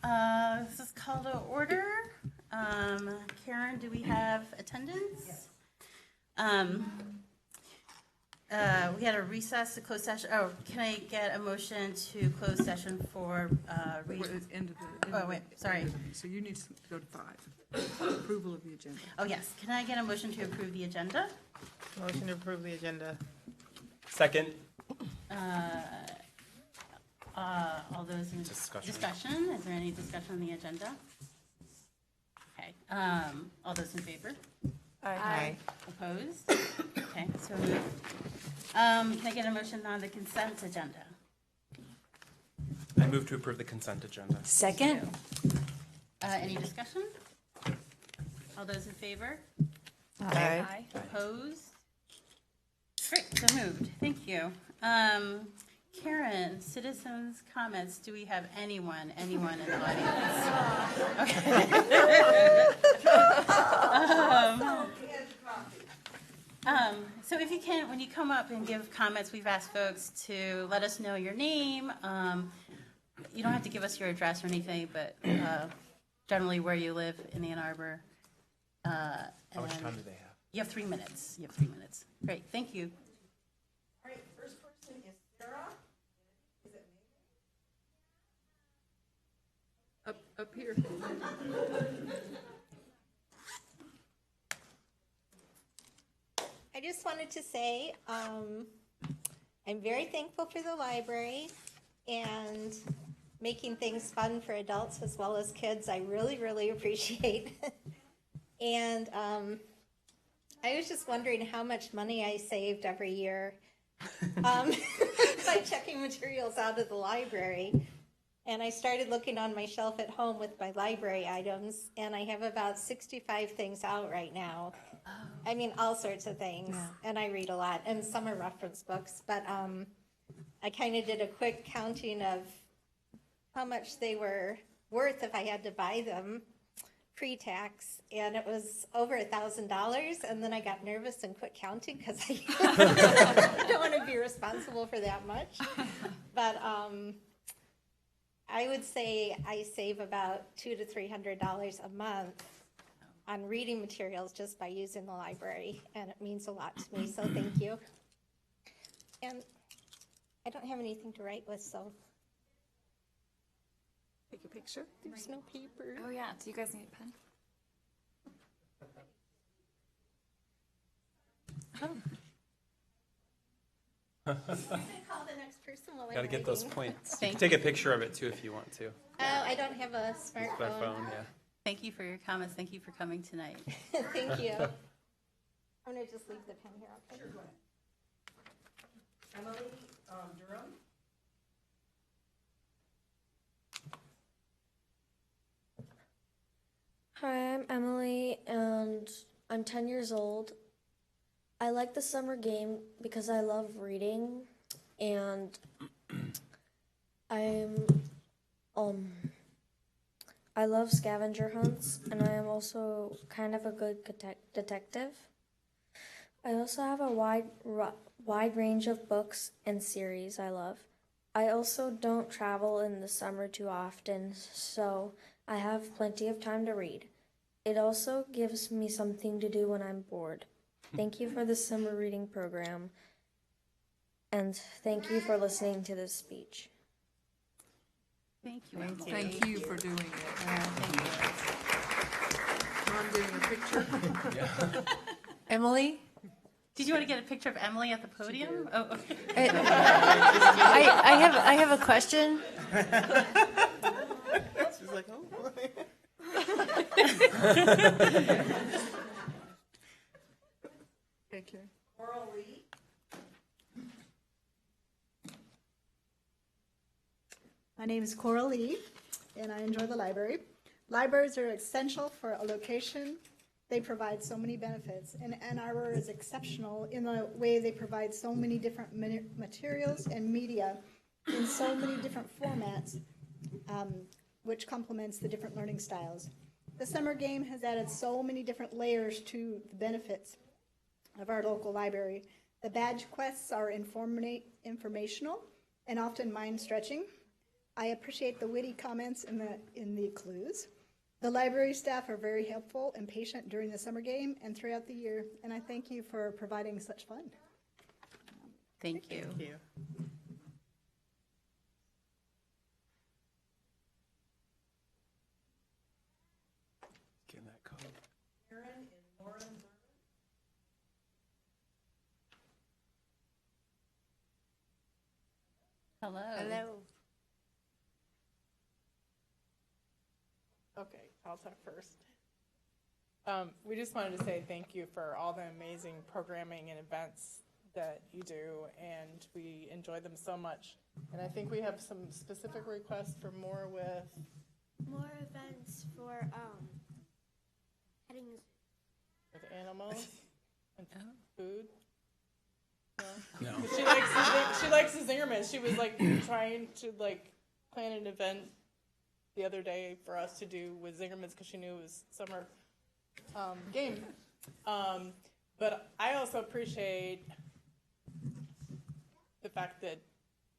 This is called to order. Karen, do we have attendance? Yes. We had a recess to close session. Oh, can I get a motion to close session for, sorry. So you need to go to 5, approval of the agenda. Oh, yes. Can I get a motion to approve the agenda? Motion to approve the agenda. Second. All those in Discussion. Is there any discussion on the agenda? Okay. All those in favor? Aye. Opposed? Okay, so moved. Can I get a motion on the consent agenda? I move to approve the consent agenda. Second? Any discussion? All those in favor? Aye. Opposed? Great, so moved. Thank you. Karen, citizens' comments. Do we have anyone in the audience? Okay. So if you can, when you come up and give comments, we've asked folks to let us know your name. You don't have to give us your address or anything, but generally where you live in Ann Arbor. How much time do they have? You have 3 minutes. Great, thank you. All right, first person is Sarah. Is it me? Up here. I just wanted to say I'm very thankful for the library and making things fun for adults as well as kids. I really, really appreciate it. And I was just wondering how much money I saved every year by checking materials out of the library. And I started looking on my shelf at home with my library items, and I have about 65 things out right now. I mean, all sorts of things, and I read a lot, and some are reference books, but I kind of did a quick counting of how much they were worth if I had to buy them pre-tax, and it was over $1,000, and then I got nervous and quit counting because I don't want to be responsible for that much, but I would say I save about $200 to $300 a month on reading materials just by using the library, and it means a lot to me, so thank you. And I don't have anything to write with, so Take a picture. there's no paper. Oh, yeah. Do you guys need a pen? I'm gonna call the next person while I'm Got to get those writing. points. You Thank can take a picture of it too if you want to. Oh, I don't have a smartphone. Smartphone, yeah. Thank you for your comments. Thank you for coming tonight. Thank you. I'm gonna just leave the pen here, okay? Emily Durham. Hi, I'm Emily, and I'm 10 years old. I like the summer game because I love reading, and I love scavenger hunts, and I am also kind of a good detective. I also have a wide range of books and series I love. I also don't travel in the summer too often, so I have plenty of time to read. It also gives me something to do when I'm bored. Thank you for the summer reading program, and thank you for listening to this speech. Thank you. Thank you for doing it. Thank you. Mom doing a picture. Emily? Did you want to get a picture of Emily at the podium? Oh, okay. I have a question. She's like, oh. Take care. Coral Lee. My name is Coral Lee, and I enjoy the library. Libraries are essential for a location. They provide so many benefits, and Ann Arbor is exceptional in the way they provide so many different materials and media in so many different formats, which complements the different learning styles. The summer game has added so many different layers to the benefits of our local library. The badge quests are informational and often mind-stretching. I appreciate the witty comments in the clues. The library staff are very helpful and patient during the summer game and throughout the year, and I thank you for providing such fun. Thank you. Thank you. Getting that code. Aaron and Lauren Zerman. Hello. Okay, I'll talk first. We just wanted to say thank you for all the amazing programming and events that you do, and we enjoy them so much. And I think we have some specific requests for more with More events for petting. animals and food. No. But she likes the Zingerman. She was like trying to like plan an event the other day for us to do with Zingerman's because she knew it was summer game. But I also appreciate the fact that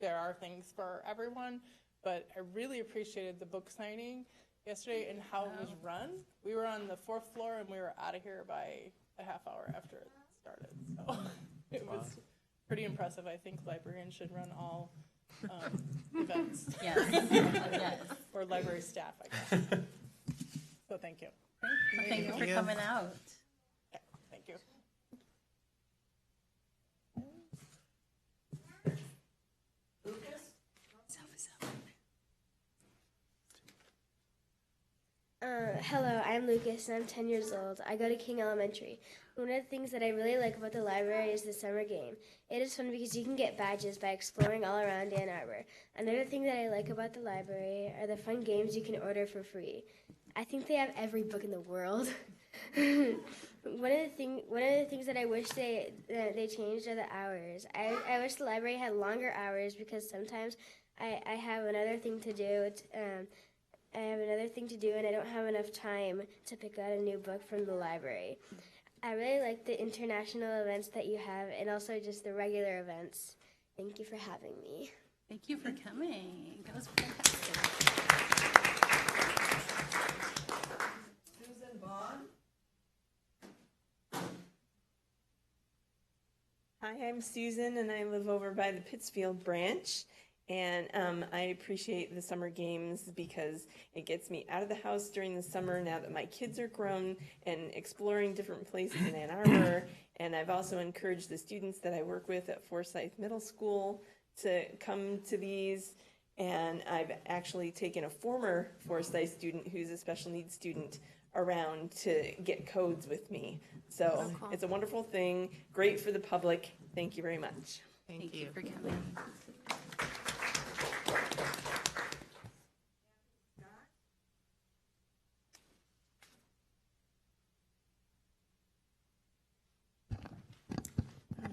there are things for everyone. But I really appreciated the book signing yesterday and how it was run. We were on the 4th floor and we were out of here by a half hour after it started. So it was pretty impressive. I think librarians should run all events. Yes. Yes. Or library staff, I guess. So thank you. Well, thank you for Thank you. coming out. Okay, thank you. Hello, I'm Lucas and I'm 10 years old. I go to King Elementary. One of the things that I really like about the library is the summer game. It is fun because you can get badges by exploring all around Ann Arbor. Another thing that I like about the library are the fun games you can order for free. I think they have every book in the world. One of the things that I wish they changed are the hours. I wish the library had longer hours because sometimes I have another thing to do. I have another thing to do and I don't have enough time to pick out a new book from the library. I really like the international events that you have and also just the regular events. Thank you for having me. Thank you for coming. That was fantastic. Susan Vaughn. Hi, I'm Susan, and I live over by the Pittsfield branch. And I appreciate the summer games because it gets me out of the house during the summer now that my kids are grown and exploring different places in Ann Arbor. And I've also encouraged the students that I work with at Forsyth Middle School to come to these. And I've actually taken a former Forsyth student who's a special needs student around to get codes with me. So it's a wonderful thing, great for the public. Thank you very much. Thank you for coming.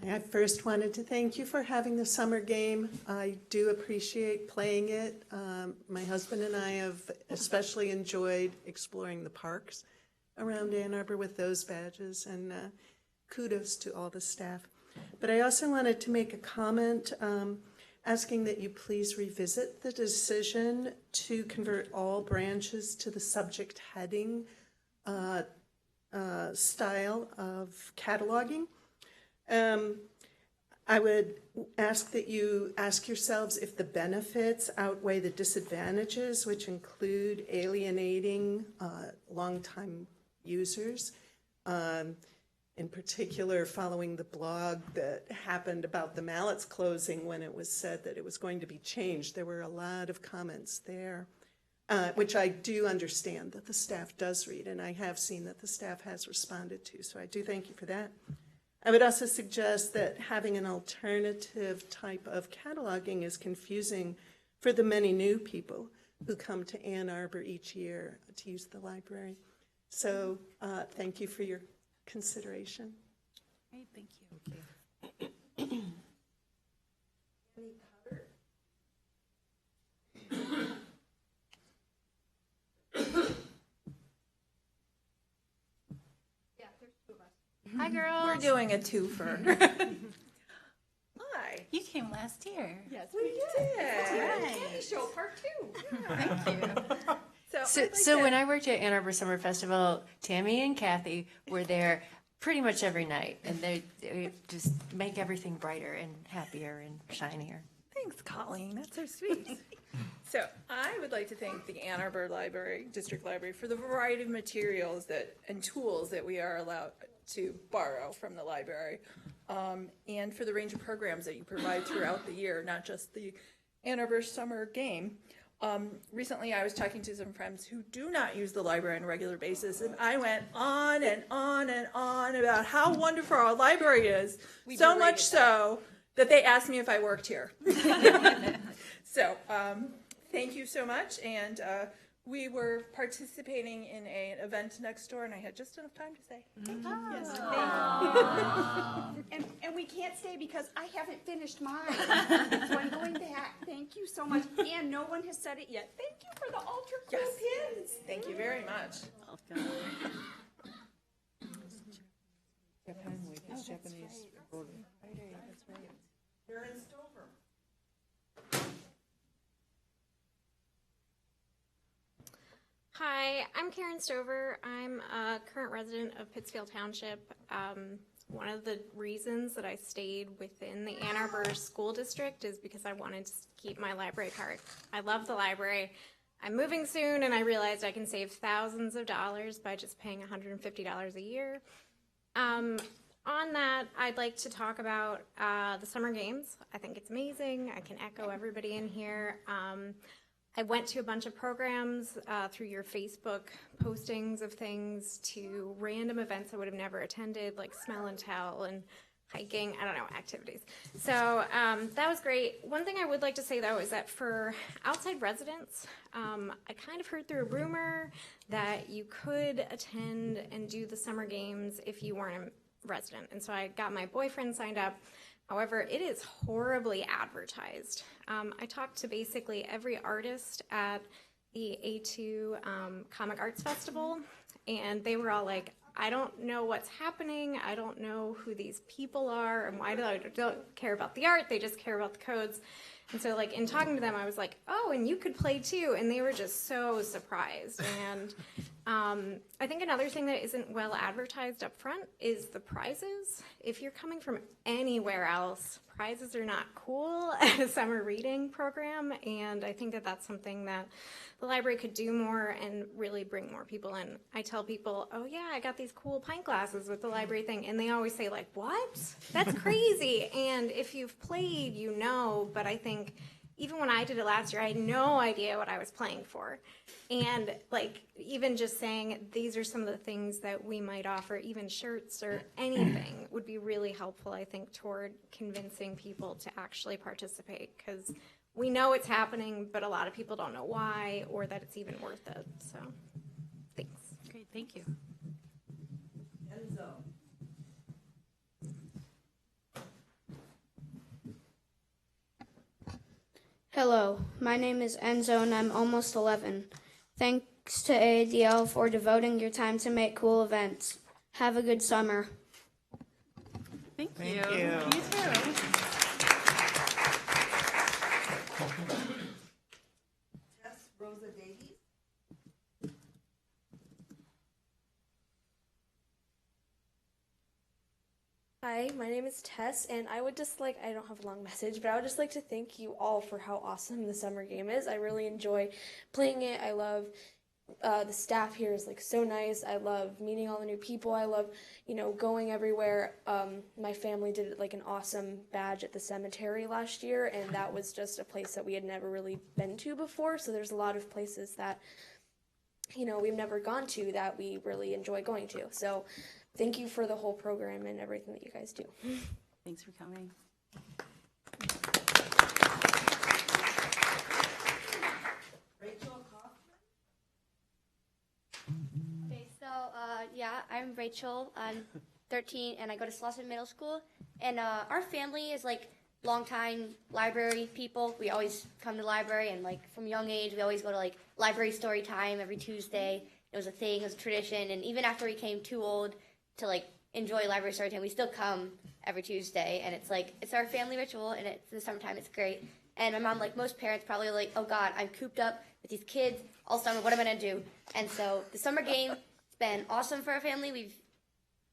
I first wanted to thank you for having the summer game. I do appreciate playing it. My husband and I have especially enjoyed exploring the parks around Ann Arbor with those badges, and kudos to all the staff. But I also wanted to make a comment asking that you please revisit the decision to convert all branches to the subject heading style of cataloging. I would ask that you ask yourselves if the benefits outweigh the disadvantages, which include alienating longtime users. In particular, following the blog that happened about the Mallet's closing when it was said that it was going to be changed, there were a lot of comments there, which I do understand that the staff does read, and I have seen that the staff has responded to, so I do thank you for that. I would also suggest that having an alternative type of cataloging is confusing for the many new people who come to Ann Arbor each year to use the library. So thank you for your consideration. Great, thank you. Hi, girls. We're doing a twofer. Hi. You came last year. Yes, We did. Candy show part 2. Thank you. So when I worked at Ann Arbor Summer Festival, Tammy and Kathy were there pretty much every night, and they just make everything brighter and happier and shinier. Thanks, Colleen. That's so sweet. So I would like to thank the Ann Arbor Library, District Library, for the variety of materials and tools that we are allowed to borrow from the library, and for the range of programs that you provide throughout the year, not just the Ann Arbor Summer Game. Recently, I was talking to some friends who do not use the library on a regular basis, and I went on and on and on about how wonderful our library is, so much so that they asked me if I worked here. So, thank you so much, and we were participating in an event next door, and I had just enough time to say thank you. Yes, thank you. And we can't stay because I haven't finished mine. So I'm going back. Thank you so much. And no one has said it yet. Thank you for the ultra cool pins. Thank you very much. Japanese. Karen Stover. Hi, I'm Karen Stover. I'm a current resident of Pittsfield Township. One of the reasons that I stayed within the Ann Arbor School District is because I wanted to keep my library card. I love the library. I'm moving soon, and I realized I can save thousands of dollars by just paying $150 a year. On that, I'd like to talk about the summer games. I think it's amazing. I can echo everybody in here. I went to a bunch of programs through your Facebook postings of things to random events I would have never attended, like Smell and Tell and hiking, I don't know, activities. So that was great. One thing I would like to say, though, is that for outside residents, I kind of heard through a rumor that you could attend and do the summer games if you weren't a resident. And so I got my boyfriend signed up. However, it is horribly advertised. I talked to basically every artist at the A2 Comic Arts Festival, and they were all like, I don't know what's happening. I don't know who these people are, and why don't care about the art. They just care about the codes. And so, like, in talking to them, I was like, oh, and you could play too. And they were just so surprised. And I think another thing that isn't well advertised up front is the prizes. If you're coming from anywhere else, prizes are not cool at a summer reading program. And I think that that's something that the library could do more and really bring more people in. I tell people, oh yeah, I got these cool pint glasses with the library thing. And they always say, like, what? That's crazy. And if you've played, you know, but I think even when I did it last year, I had no idea what I was playing for. And like, even just saying, these are some of the things that we might offer, even shirts or anything would be really helpful, I think, toward convincing people to actually participate. Because we know it's happening, but a lot of people don't know why or that it's even worth it. So, thanks. Great, thank you. Enzo. Hello, my name is Enzo and I'm almost 11. Thanks to AADL for devoting your time to make cool events. Have a good summer. Thank you. You too. Tess Rosa Davies. Hi, my name is Tess, and I would just like, I don't have a long message, but I would just like to thank you all for how awesome the summer game is. I really enjoy playing it. I love the staff here is like so nice. I love meeting all the new people. I love, going everywhere. My family did like an awesome badge at the cemetery last year, and that was just a place that we had never really been to before. So there's a lot of places that, we've never gone to that we really enjoy going to. So thank you for the whole program and everything that you guys do. Thanks for coming. Rachel Kaufman. Okay, so I'm Rachel. I'm 13 and I go to Slauson Middle School. And our family is like longtime library people. We always come to the library, and like from a young age, we always go to like library story time every Tuesday. It was a thing, it was a tradition. And even after we became too old to like enjoy library story time. We still come every Tuesday, and it's our family ritual, and it's the summertime. It's great. And my mom, like most parents, probably like, oh God, I'm cooped up with these kids all summer. What am I gonna do? And so the summer game, it's been awesome for our family. We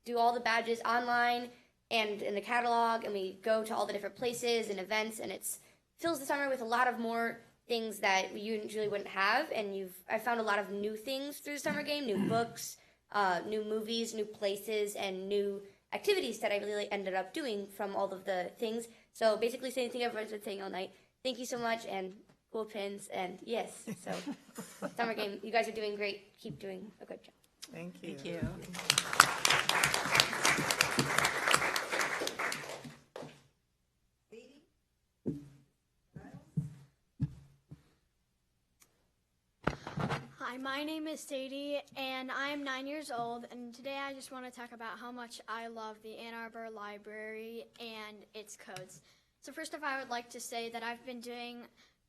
do all the badges online and in the catalog, and we go to all the different places and events, and it's fills the summer with a lot of more things that we usually wouldn't have. And I found a lot of new things through the summer game, new books, new movies, new places, and new activities that I really ended up doing from all of the things. So basically, same thing everyone's been saying all night. Thank you so much, and cool pins, and yes. So summer game, you guys are doing great. Keep doing a good job. Thank you. Thank you. Hi, my name is Sadie, and I am 9 years old, and today I just want to talk about how much I love the Ann Arbor Library and its codes. So first off, I would like to say that I've been doing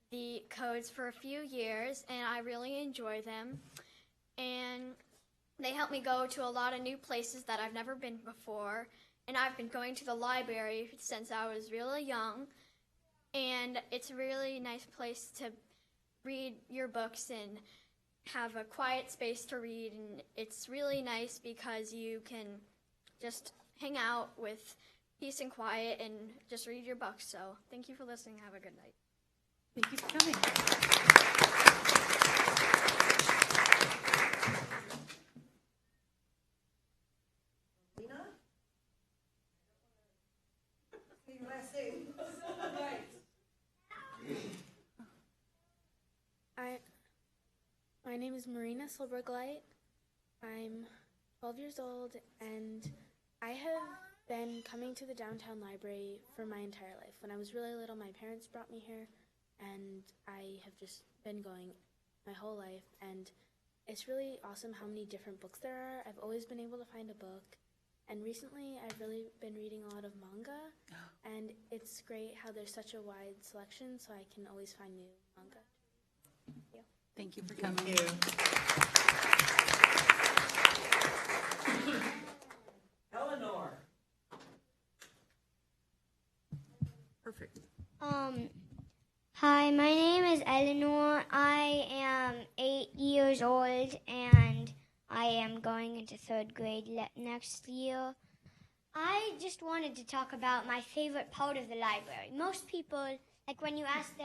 the codes for a few years, and I really enjoy them. And they help me go to a lot of new places that I've never been before, and I've been going to the library since I was really young, and it's a really nice place to read your books and have a quiet space to read, and it's really nice because you can just hang out with peace and quiet and just read your books. So thank you for listening. Have a good night. Thank you for coming. My name is Marina Silbergleit. I'm 12 years old, and I have been coming to the downtown library for my entire life. When I was really little, my parents brought me here, and I have just been going my whole life, and it's really awesome how many different books there are. I've always been able to find a book, and recently I've really been reading a lot of manga, and it's great how there's such a wide selection, so I can always find new manga. Yeah. Thank you for coming. Thank you. Eleanor. Perfect. Hi, my name is Eleanor. I am 8 years old, and I am going into 3rd grade next year. I just wanted to talk about my favorite part of the library. Most people, like when you ask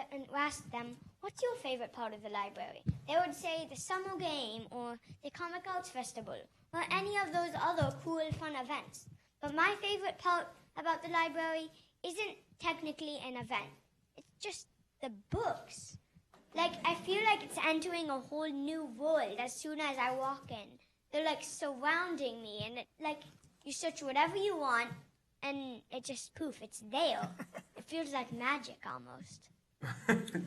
them, what's your favorite part of the library? They would say the summer game or the Comic Arts Festival or any of those other cool, fun events. But my favorite part about the library isn't technically an event. It's just the books. Like, I feel like it's entering a whole new world as soon as I walk in. They're like surrounding me, and you search whatever you want, and it just poof, it's there. It feels like magic almost.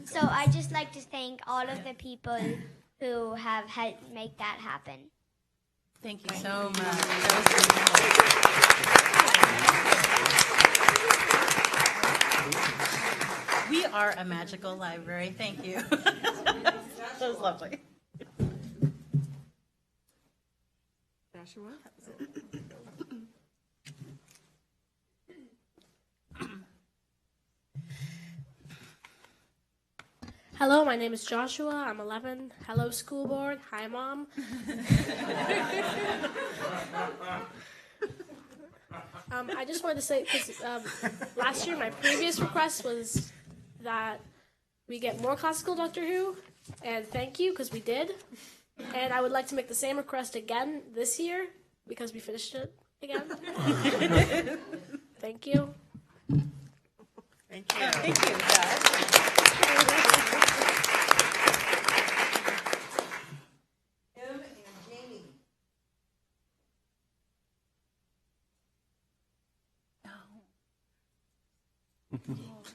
So I just like to thank all of the people who have helped make that happen. Thank you so much. We are a magical library. Thank you. That was lovely. Joshua? Hello, my name is Joshua. I'm 11. Hello, school board. Hi, Mom. I just wanted to say, last year my previous request was that we get more classical Doctor Who, and thank you, because we did. And I would like to make the same request again this year, because we finished it again. Thank you. Thank you. Thank you, Josh. Kim and Jamie.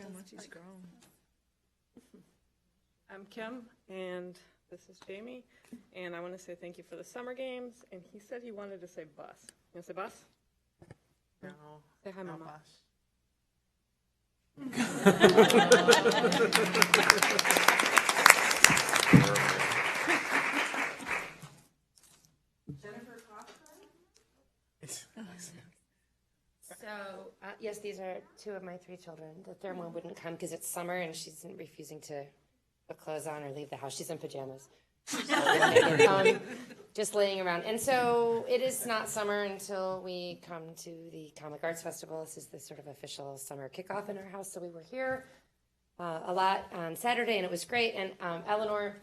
How much he's grown. I'm Kim, and this is Jamie, and I want to say thank you for the summer games, and he said he wanted to say bus. You want to say bus? No. Say hi, No Mama. Jennifer Cochran. So, yes, these are two of my three children. The third one wouldn't come because it's summer and she's refusing to put clothes on or leave the house. She's in pajamas. Just laying around. And so it is not summer until we come to the Comic Arts Festival. This is the sort of official summer kickoff in our house. So we were here a lot on Saturday, and it was great. And Eleanor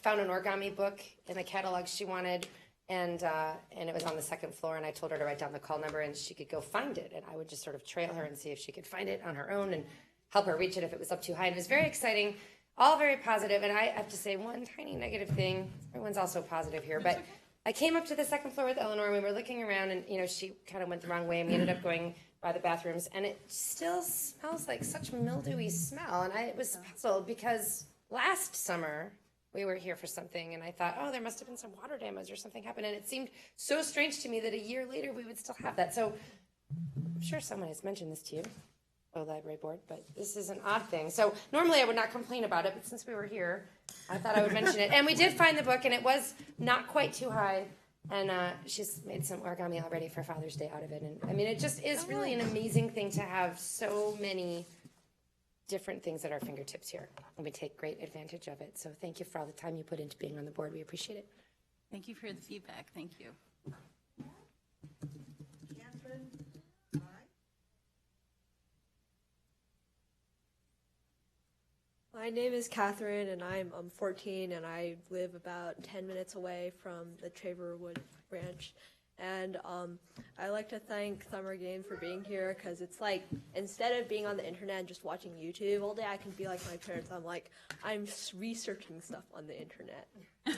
found an origami book in the catalog she wanted, and it was on the second floor, and I told her to write down the call number and she could go find it, and I would just sort of trail her and see if she could find it on her own and help her reach it if it was up too high. And it was very exciting, all very positive, and I have to say one tiny negative thing. Everyone's also positive here, but I came up to the second floor with Eleanor, and we were looking around, and she kind of went the wrong way, and we ended up going by the bathrooms, and it still smells like such mildewy smell, and I was puzzled because last summer we were here for something, and I thought, oh, there must have been some water damage or something happened, and it seemed so strange to me that a year later we would still have that. So I'm sure someone has mentioned this to you, library board, but this is an odd thing. So normally I would not complain about it, but since we were here, I thought I would mention it. And we did find the book, and it was not quite too high, and she's made some origami already for Father's Day out of it. And I mean, it just is really an amazing thing to have so many different things at our fingertips here, and we take great advantage of it. So thank you for all the time you put into being on the board. We appreciate it. Thank you for the feedback. Thank you. Catherine? My name is Catherine, and I'm 14, and I live about 10 minutes away from the Traverwood branch. And I like to thank Summer Game for being here, because it's like, instead of being on the internet and just watching YouTube all day, I can be like my parents. I'm researching stuff on the internet. And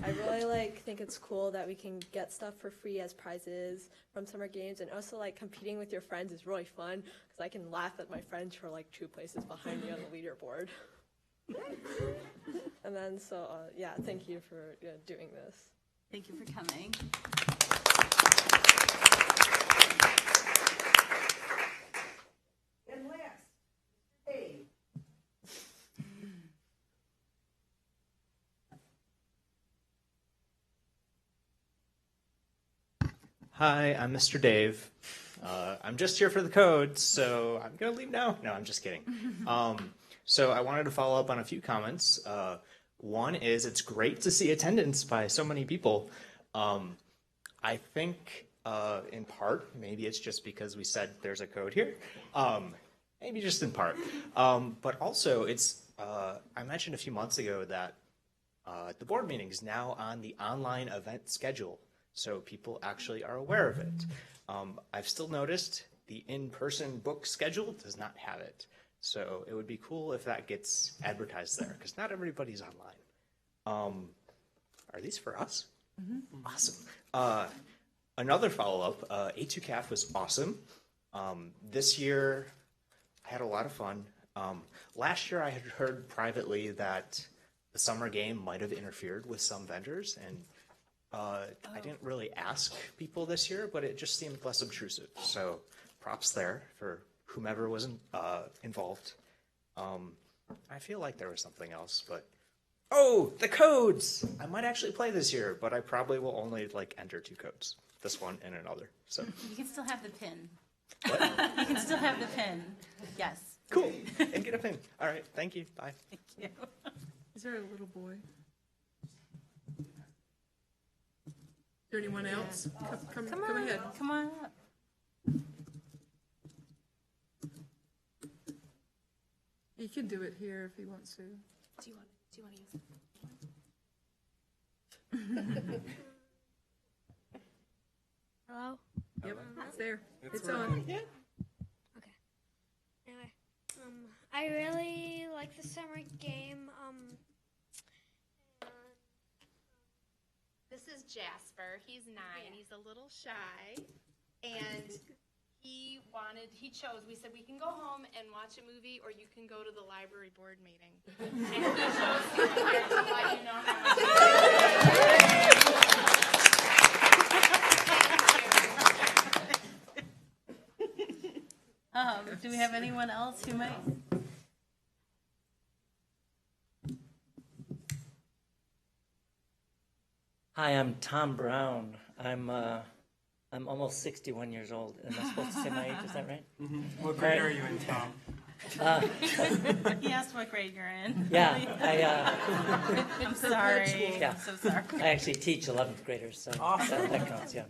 I really think it's cool that we can get stuff for free as prizes from Summer Games, and also competing with your friends is really fun, because I can laugh at my friends who are 2 places behind me on the leaderboard. And then yeah, thank you for doing this. Thank you for coming. And last, Dave. Hi, I'm Mr. Dave. I'm just here for the code, so I'm going to leave now. No, I'm just kidding. So I wanted to follow up on a few comments. One is it's great to see attendance by so many people. I think in part, maybe it's just because we said there's a code here. Maybe just in part. But also, it's I mentioned a few months ago that the board meeting is now on the online event schedule, so people actually are aware of it. I've still noticed the in-person book schedule does not have it. So it would be cool if that gets advertised there, because not everybody's online. Are these for us? Mm-hmm. Awesome. Another follow-up, A2CAF was awesome. This year, I had a lot of fun. Last year, I had heard privately that the summer game might have interfered with some vendors, and I didn't really ask people this year, but it just seemed less obtrusive. So props there for whomever was involved. I feel like there was something else, but oh, the codes! I might actually play this year, but I probably will only enter 2 codes, this one and another. So You can still have the pin. what? You can still have the pin. Yes. Cool. And get a pin. All right. Thank you. Bye. Thank you. Is there a little boy? Is there anyone else? Come ahead. Come on up. He can do it here if he wants to. Do you want to use it? Hello? Yep, it's there. It's on. on. Yeah. Okay. Anyway, I really like the summer game. This is Jasper. He's 9. He's a little shy, and he chose. We said we can go home and watch a movie, or you can go to the library board meeting. And he chose to come here to let you know how much. Do we have anyone else who might? Hi, I'm Tom Brown. I'm almost 61 years old. Am I supposed to say my age? Is that right? Mm-hmm. What grade are you in, Tom? He asked what grade you're in. Yeah, I'm sorry. Yeah. I'm so sorry. I actually teach 11th graders, so Awesome. that counts, yeah.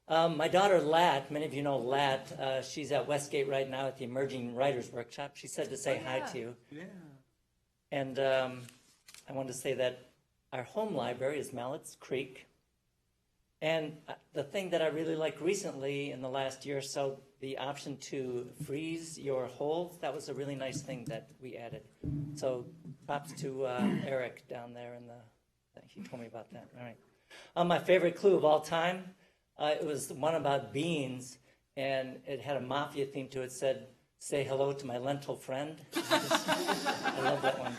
My daughter Lat, many of you know Lat, she's at Westgate right now at the Emerging Writers Workshop. She said to say hi to you. Yeah. And I wanted to say that our home library is Mallett's Creek. And the thing that I really liked recently in the last year or so, the option to freeze your holes, that was a really nice thing that we added. So props to Eric down there in the, he told me about that. All right. My favorite clue of all time, it was the one about beans, and it had a mafia theme to it. It said, "Say hello to my lentil friend." I love that one.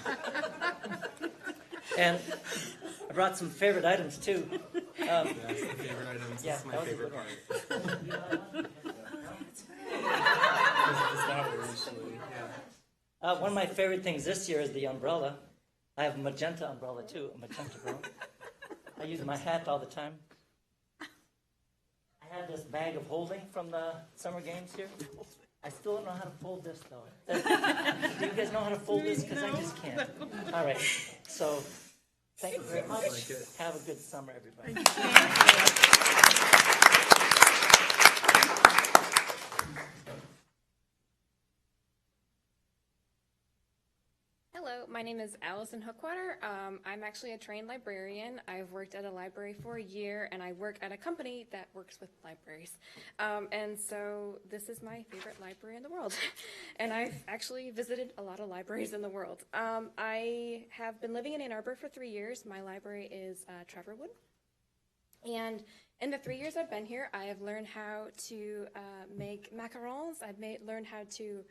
And I brought some favorite items too. That's the favorite items. Yeah, This is my that was a favorite good one. part. One of my favorite things this year is the umbrella. I have a magenta umbrella too, a magenta umbrella. I use my hat all the time. I have this bag of holding from the summer games here. I still don't know how to fold this though. Do you guys know how to fold this? Because I just can't. All right, so thank you very much. Have a good summer, everybody. Hello, my name is Allison Hookwater. I'm actually a trained librarian. I've worked at a library for a year, and I work at a company that works with libraries. And so this is my favorite library in the world. And I've actually visited a lot of libraries in the world. I have been living in Ann Arbor for 3 years. My library is Trevorwood. And in the 3 years I've been here, I have learned how to make macarons. I've learned how to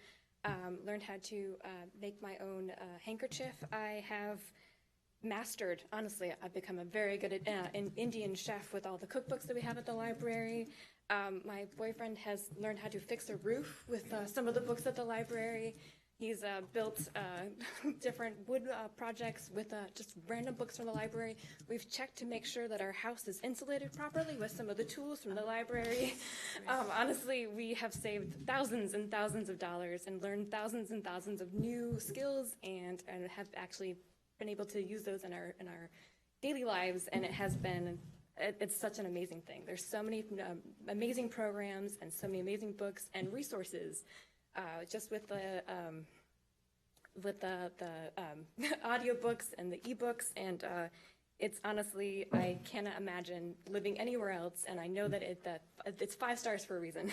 make my own handkerchief. I have mastered, honestly, I've become a very good an Indian chef with all the cookbooks that we have at the library. My boyfriend has learned how to fix a roof with some of the books at the library. He's built different wood projects with just random books from the library. We've checked to make sure that our house is insulated properly with some of the tools from the library. Honestly, we have saved thousands and thousands of dollars and learned thousands and thousands of new skills and have actually been able to use those in our daily lives, and it's such an amazing thing. There's so many amazing programs and so many amazing books and resources. Just with the audiobooks and the ebooks, and it's honestly, I cannot imagine living anywhere else. And I know that it's 5 stars for a reason,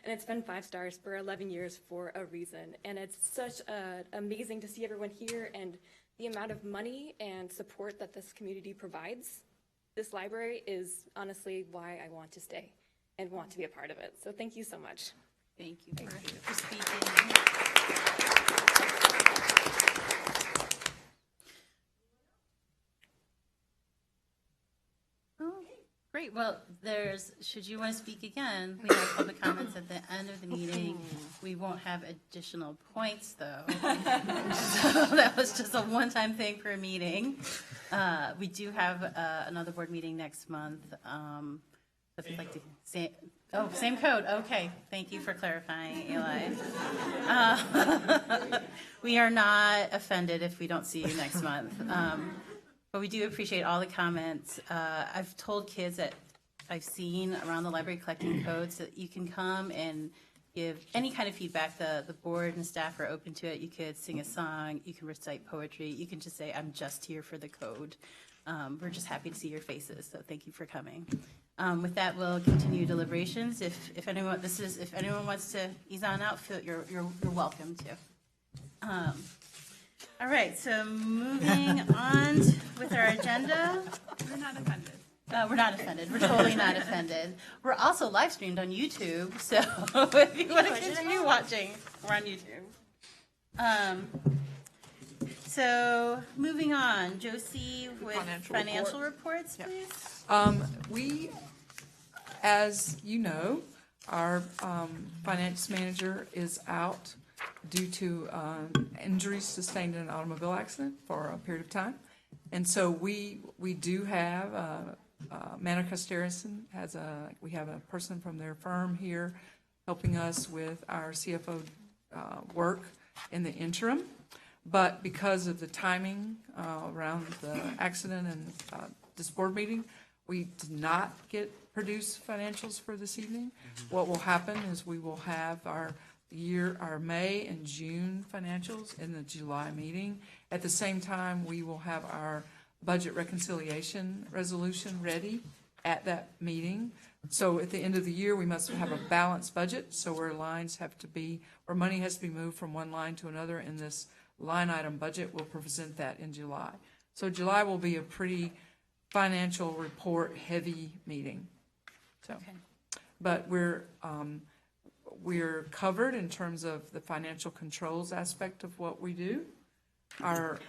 and it's been 5 stars for 11 years for a reason. And it's such amazing to see everyone here and the amount of money and support that this community provides. This library is honestly why I want to stay and want to be a part of it. So thank you so much. Thank you for speaking. Oh, great. Well, should you want to speak again, we have public comments at the end of the meeting. We won't have additional points, though. So that was just a one-time thing for a meeting. We do have another board meeting next month. If you'd like to say, oh, same code. Okay, thank you for clarifying, Eli. We are not offended if we don't see you next month, but we do appreciate all the comments. I've told kids that I've seen around the library collecting codes that you can come and give any kind of feedback. The board and staff are open to it. You could sing a song, you can recite poetry, you can just say, I'm just here for the code. We're just happy to see your faces, so thank you for coming. With that, we'll continue deliberations. If anyone wants to ease on out, you're welcome to. All right, so moving on with our agenda. We're not offended. We're not offended. We're totally not offended. We're also live streamed on YouTube, so if you want to continue watching, we're on YouTube. So moving on, Josie with financial reports, please. We, as you know, our finance manager is out due to injuries sustained in an automobile accident for a period of time. And so we do have Manor Custarian we have a person from their firm here helping us with our CFO work in the interim. But because of the timing around the accident and this board meeting, we did not produce financials for this evening. What will happen is we will have our May and June financials in the July meeting. At the same time, we will have our budget reconciliation resolution ready at that meeting. So at the end of the year, we must have a balanced budget, so where money has to be moved from one line to another in this line item budget, we'll present that in July. So July will be a pretty financial report heavy meeting. So, Okay. but we're covered in terms of the financial controls aspect of what we do. Our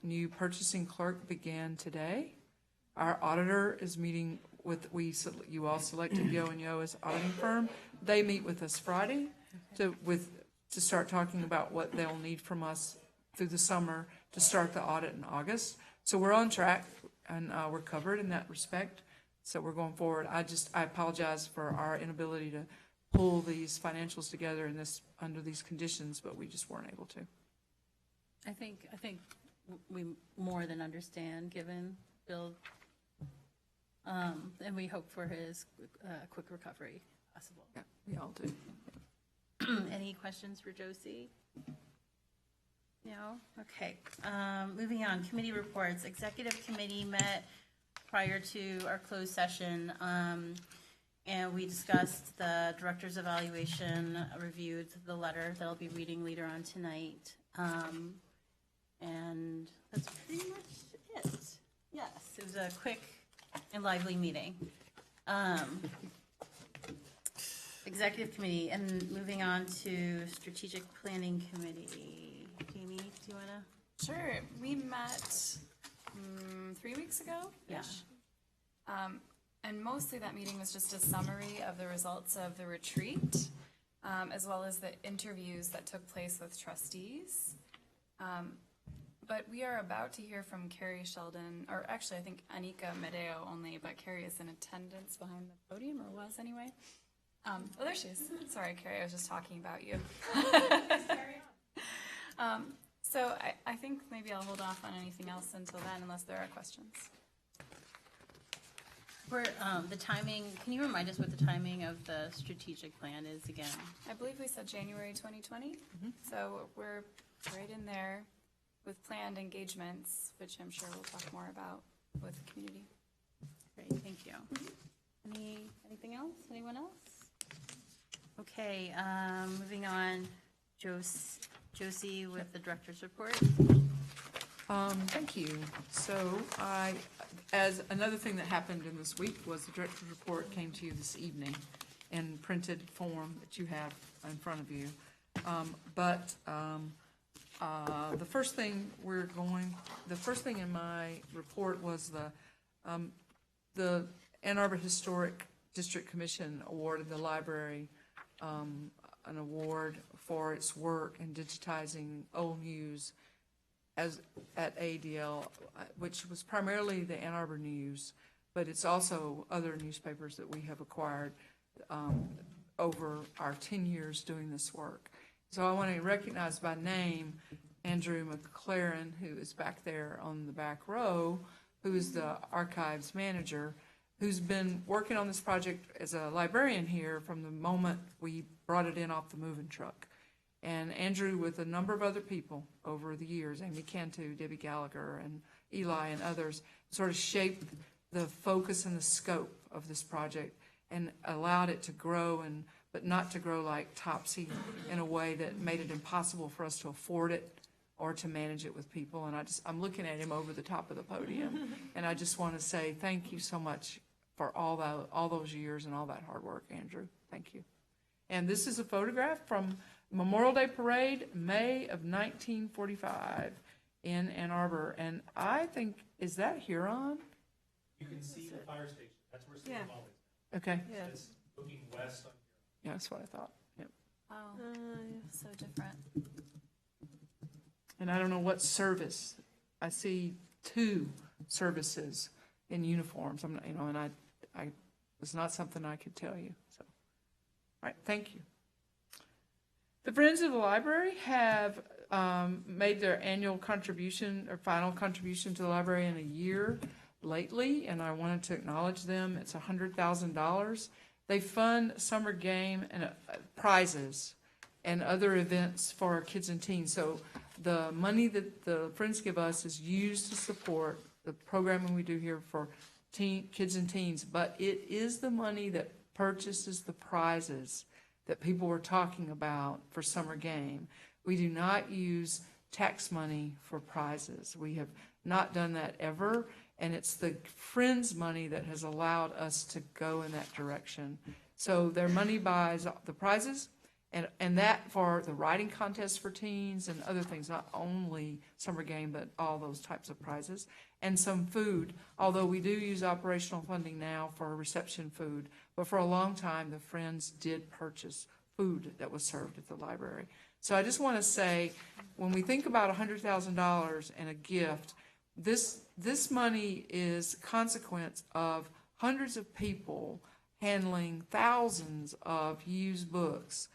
new purchasing clerk began today. Our auditor is meeting with, you all selected Yo & Yo as auditing firm. They meet with us Friday to start talking about what they'll need from us through the summer to start the audit in August. So we're on track and we're covered in that respect. So we're going forward. I apologize for our inability to pull these financials together under these conditions, but we just weren't able to. I think we more than understand, given Bill, and we hope for his quick recovery possible. Yeah, we all do. Any questions for Josie? No? Okay. Moving on, committee reports. Executive committee met prior to our closed session, and we discussed the director's evaluation, reviewed the letter that I'll be reading later on tonight. And that's pretty much it. Yes, it was a quick and lively meeting. Executive committee, and moving on to strategic planning committee. Jamie, do you want to? Sure. We met 3 weeks ago. Yeah. And mostly that meeting was just a summary of the results of the retreat, as well as the interviews that took place with trustees. But we are about to hear from Carrie Sheldon, or actually I think Anika Medeo only, but Carrie is in attendance behind the podium, or was anyway. Oh, there she is. Sorry, Carrie, I was just talking about you. So I think maybe I'll hold off on anything else until then, unless there are questions. For the timing, can you remind us what the timing of the strategic plan is again? I believe we said January 2020. So we're right in there with planned engagements, which I'm sure we'll talk more about with the community. Great, thank you. Anything else? Anyone else? Okay, moving on. Josie with the director's report. Thank you. So as another thing that happened in this week was the director's report came to you this evening in printed form that you have in front of you. The first thing in my report was the Ann Arbor Historic District Commission awarded the library an award for its work in digitizing old news at AADL, which was primarily the Ann Arbor News, but it's also other newspapers that we have acquired over our 10 years doing this work. So I want to recognize by name Andrew McLaren, who is back there on the back row, who is the archives manager, who's been working on this project as a librarian here from the moment we brought it in off the moving truck. And Andrew, with a number of other people over the years, Amy Cantu, Debbie Gallagher, and Eli and others, sort of shaped the focus and the scope of this project and allowed it to grow, but not to grow like Topsy in a way that made it impossible for us to afford it or to manage it with people. And I'm looking at him over the top of the podium, and I just want to say thank you so much for all those years and all that hard work, Andrew. Thank you. And this is a photograph from Memorial Day Parade, May of 1945 in Ann Arbor. And I think, is that Huron? You can see the fire station. That's where City Hall is. Okay. Yeah. It's looking west on Huron. Yeah, that's what I thought. Yep. Oh, so different. And I don't know what service. I see 2 services in uniforms. I'm not, and I was not something I could tell you. So, all right, thank you. The Friends of the Library have made their annual contribution or final contribution to the library in a year lately, and I wanted to acknowledge them. It's $100,000. They fund summer game and prizes and other events for our kids and teens. So the money that the Friends give us is used to support the programming we do here for kids and teens, but it is the money that purchases the prizes that people were talking about for summer game. We do not use tax money for prizes. We have not done that ever, and it's the Friends money that has allowed us to go in that direction. So their money buys the prizes, and that for the writing contest for teens and other things, not only summer game, but all those types of prizes, and some food, although we do use operational funding now for reception food. But for a long time, the Friends did purchase food that was served at the library. So I just want to say, when we think about $100,000 and a gift, this money is a consequence of hundreds of people handling thousands of used books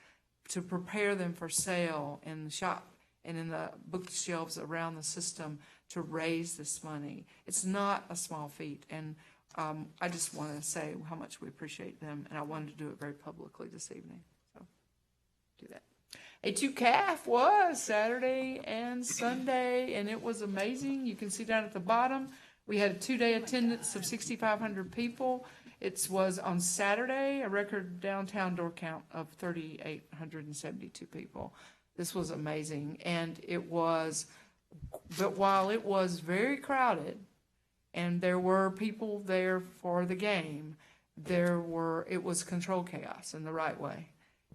to prepare them for sale in the shop and in the bookshelves around the system to raise this money. It's not a small feat, and I just want to say how much we appreciate them, and I wanted to do it very publicly this evening. So, do that. A2CAF was Saturday and Sunday, and it was amazing. You can see down at the bottom, we had a 2-day attendance of 6,500 people. It was on Saturday, a record downtown door count of 3,872 people. This was amazing, and but while it was very crowded, and there were people there for the game, it was controlled chaos in the right way.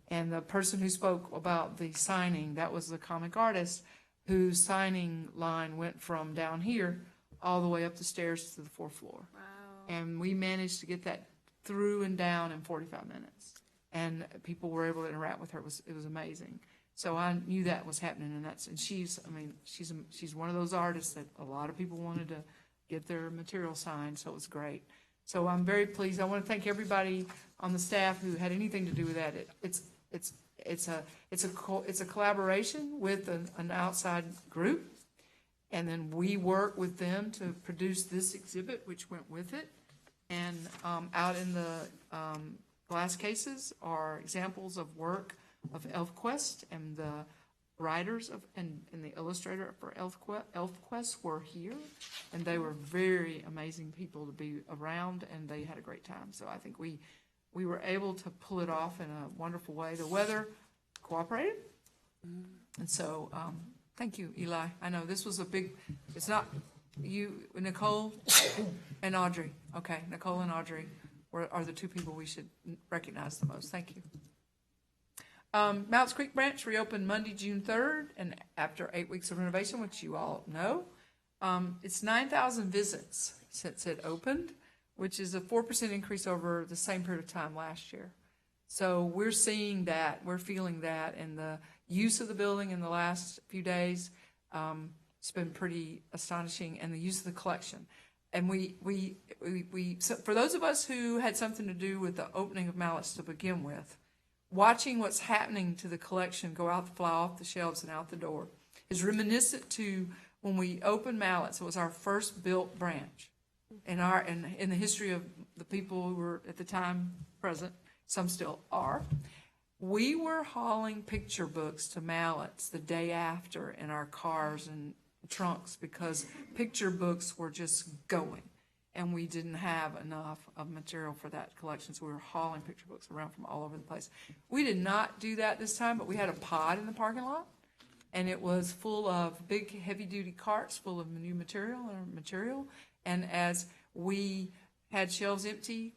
And the person who spoke about the signing, that was the comic artist whose signing line went from down here all the way up the stairs to the 4th floor. Wow. And we managed to get that through and down in 45 minutes. And people were able to interact with her. It was amazing. So I knew that was happening, and she's one of those artists that a lot of people wanted to get their material signed, so it was great. So I'm very pleased. I want to thank everybody on the staff who had anything to do with that. It's a collaboration with an outside group, and then we work with them to produce this exhibit, which went with it. And out in the glass cases are examples of work of ElfQuest, and the writers and the illustrator for ElfQuest were here, and they were very amazing people to be around, and they had a great time. So I think we were able to pull it off in a wonderful way. The weather cooperated, and so thank you, Eli. I know this was it's not you, Nicole and Audrey. Okay, Nicole and Audrey are the two people we should recognize the most. Thank you. Mounts Creek branch reopened Monday, June 3rd, and after 8 weeks of renovation, which you all know, it's 9,000 visits since it opened, which is a 4% increase over the same period of time last year. So we're seeing that, we're feeling that, and the use of the building in the last few days, it's been pretty astonishing, and the use of the collection. And so for those of us who had something to do with the opening of Mallets to begin with, watching what's happening to the collection fly off the shelves and out the door is reminiscent to when we opened Mallets. It was our first built branch in the history of the people who were at the time present. Some still are. We were hauling picture books to Mallets the day after in our cars and trunks because picture books were just going. And we didn't have enough of material for that collection, so we were hauling picture books around from all over the place. We did not do that this time, but we had a pod in the parking lot, and it was full of big, heavy-duty carts full of new material. And as we had shelves empty,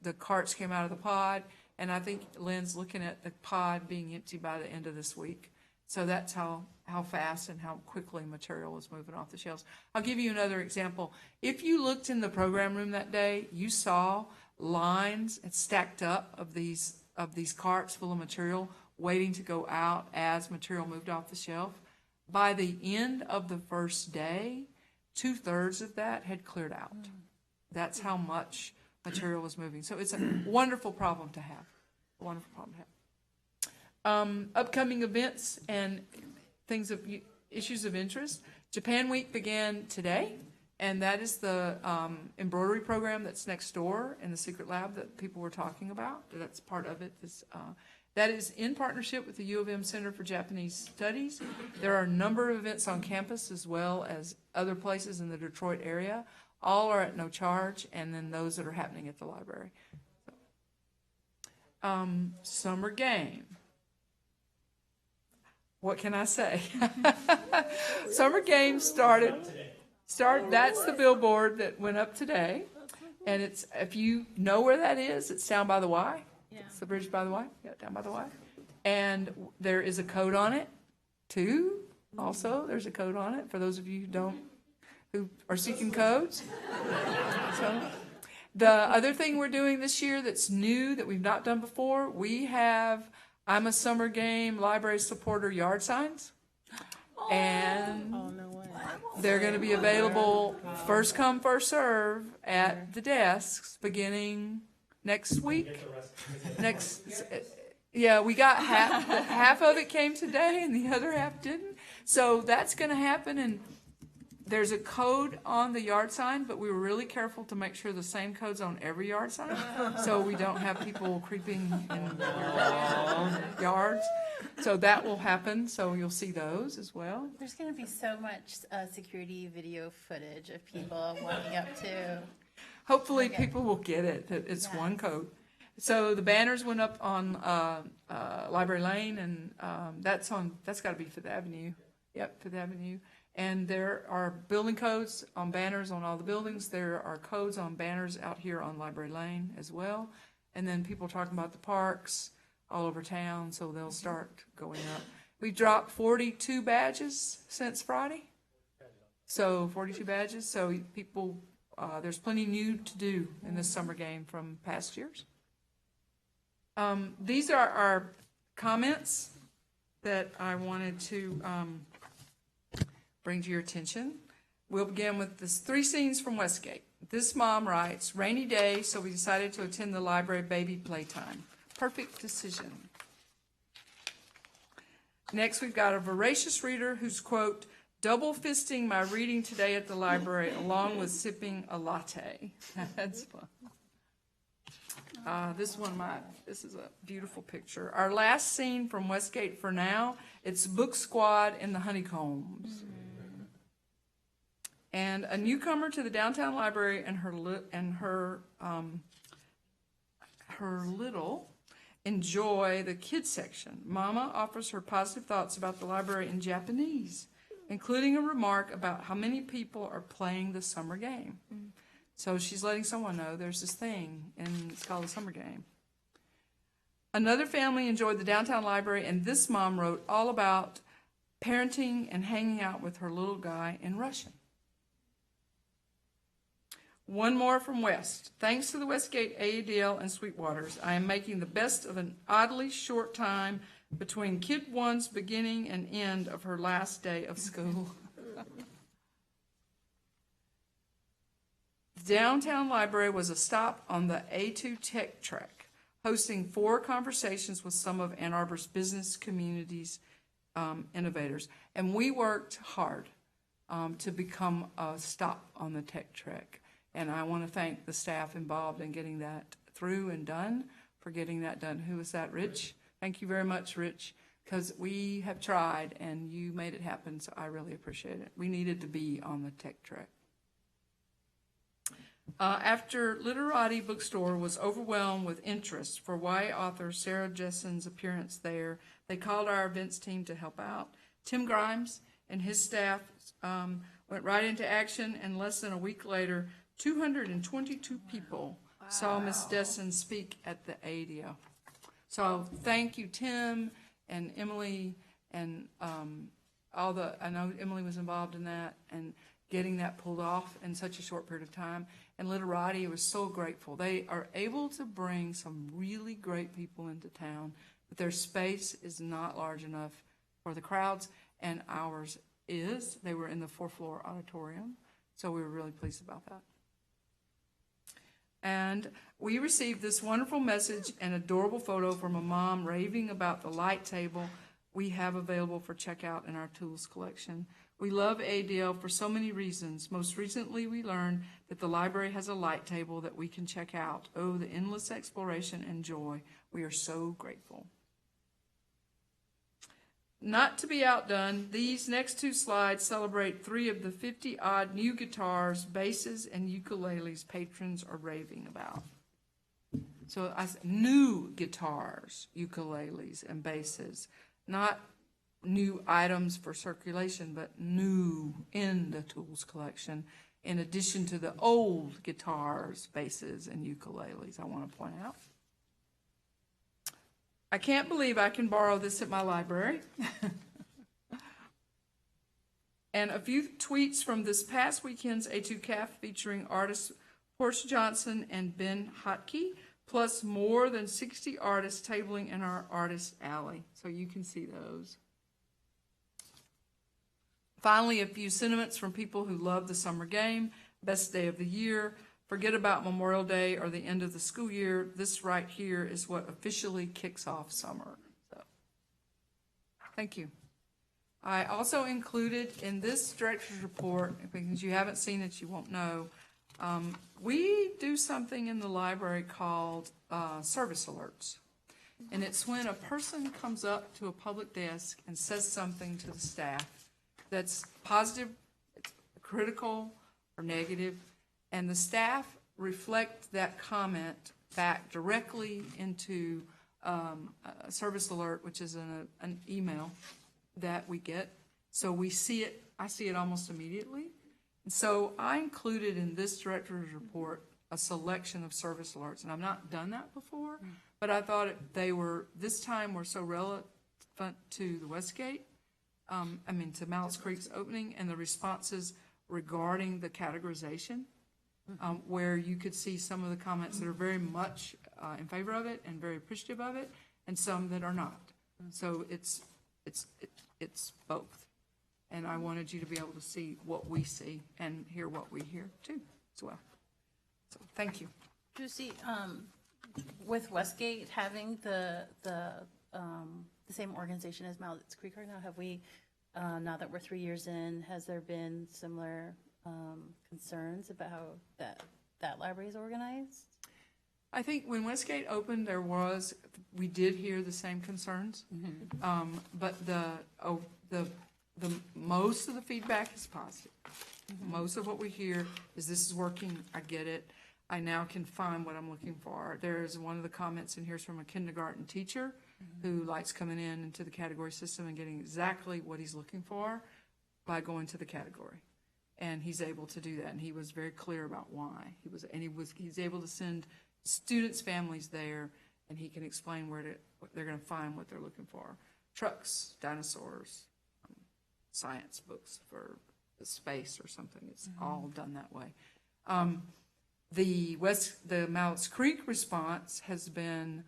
the carts came out of the pod, and I think Lynn's looking at the pod being empty by the end of this week. So that's how fast and how quickly material was moving off the shelves. I'll give you another example. If you looked in the program room that day, you saw lines stacked up of these carts full of material waiting to go out as material moved off the shelf. By the end of the first day, 2/3 of that had cleared out. That's how much material was moving. So it's a wonderful problem to have. A wonderful problem to have. Upcoming events and issues of interest. Japan Week began today, and that is the embroidery program that's next door in the secret lab that people were talking about. That's part of it. That is in partnership with the U of M Center for Japanese Studies. There are a number of events on campus as well as other places in the Detroit area. All are at no charge, and then those that are happening at the library. Summer game. What can I say? Summer games started, that's the billboard that went up today. And it's, if you know where that is, it's down by the Y. Yeah. It's the bridge by the Y. Yeah, down by the Y. And there is a code on it, too. Also, there's a code on it for those of you who are seeking codes. So, the other thing we're doing this year that's new that we've not done before, we have I'm a Summer Game Library Supporter yard signs. And they're going to be available first come, first serve at the desks beginning next week. Yeah, we got half of it came today and the other half didn't. So that's going to happen, and there's a code on the yard sign, but we were really careful to make sure the same code's on every yard sign, so we don't have people creeping in yards. So that will happen, so you'll see those as well. There's going to be so much security video footage of people walking up to. Hopefully people will get it, that it's one code. So the banners went up on Library Lane, and that's got to be Fifth Avenue. Yep, Fifth Avenue. And there are building codes on banners on all the buildings. There are codes on banners out here on Library Lane as well. And then people talking about the parks all over town, so they'll start going up. We've dropped 42 badges since Friday. So 42 badges. So people, there's plenty new to do in this summer game from past years. These are our comments that I wanted to bring to your attention. We'll begin with this 3 scenes from Westgate. This mom writes, rainy day, so we decided to attend the library baby playtime. Perfect decision. Next, we've got a voracious reader who's, quote, double fisting my reading today at the library along with sipping a latte. That's fun. This is a beautiful picture. Our last scene from Westgate for now, it's Book Squad in the Honeycombs. And a newcomer to the downtown library and her little enjoy the kids section. Mama offers her positive thoughts about the library in Japanese, including a remark about how many people are playing the summer game. So she's letting someone know there's this thing, and it's called the summer game. Another family enjoyed the downtown library, and this mom wrote all about parenting and hanging out with her little guy in Russian. One more from West. Thanks to the Westgate AADL and Sweetwaters, I am making the best of an oddly short time between Kid 1's beginning and end of her last day of school. The downtown library was a stop on the A2 Tech Track, hosting 4 conversations with some of Ann Arbor's business community's innovators. And we worked hard to become a stop on the Tech Track. And I want to thank the staff involved in getting that through and done, for getting that done. Who was that, Rich? Thank you very much, Rich, because we have tried and you made it happen, so I really appreciate it. We needed to be on the Tech Track. After Literati Bookstore was overwhelmed with interest for YA author Sarah Jessen's appearance there, they called our events team to help out. Tim Grimes and his staff went right into action, and less than a week later, 222 people saw Miss Dessen speak at the AADL. So thank you, Tim and Emily, and I know Emily was involved in that, and getting that pulled off in such a short period of time. And Literati was so grateful. They are able to bring some really great people into town, but their space is not large enough for the crowds, and ours is. They were in the 4th floor auditorium, so we were really pleased about that. And we received this wonderful message and adorable photo from a mom raving about the light table we have available for checkout in our tools collection. We love AADL for so many reasons. Most recently, we learned that the library has a light table that we can check out. Oh, the endless exploration and joy. We are so grateful. Not to be outdone, these next two slides celebrate 3 of the 50-odd new guitars, basses, and ukuleles patrons are raving about. So new guitars, ukuleles, and basses, not new items for circulation, but new in the tools collection, in addition to the old guitars, basses, and ukuleles, I want to point out. I can't believe I can borrow this at my library. And a few tweets from this past weekend's A2CAF featuring artists Portia Johnson and Ben Hotke, plus more than 60 artists tabling in our artist alley. So you can see those. Finally, a few sentiments from people who love the summer game, best day of the year. Forget about Memorial Day or the end of the school year. This right here is what officially kicks off summer. So, thank you. I also included in this director's report, because you haven't seen it, you won't know, we do something in the library called service alerts. And it's when a person comes up to a public desk and says something to the staff that's positive, critical, or negative, and the staff reflect that comment back directly into a service alert, which is an email that we get. So we see it, I see it almost immediately. And so I included in this director's report a selection of service alerts, and I've not done that before, but I thought they were, this time were so relevant to the Westgate, to Mallets Creek's opening, and the responses regarding the categorization, where you could see some of the comments that are very much in favor of it and very appreciative of it, and some that are not. So it's both. And I wanted you to be able to see what we see and hear what we hear too, as well. So thank you. Lucy, with Westgate having the same organization as Mallets Creek right now, have we, now that we're 3 years in, has there been similar concerns about how that library is organized? I think when Westgate opened, we did hear the same concerns, but the most of the feedback is positive. Most of what we hear is this is working, I get it, I now can find what I'm looking for. There's one of the comments in here is from a kindergarten teacher who likes coming into the category system and getting exactly what he's looking for by going to the category. And he's able to do that, and he was very clear about why. He's able to send students' families there, and he can explain where they're going to find what they're looking for. Trucks, dinosaurs, science books for the space or something. It's all done that way. The Mallets Creek response has been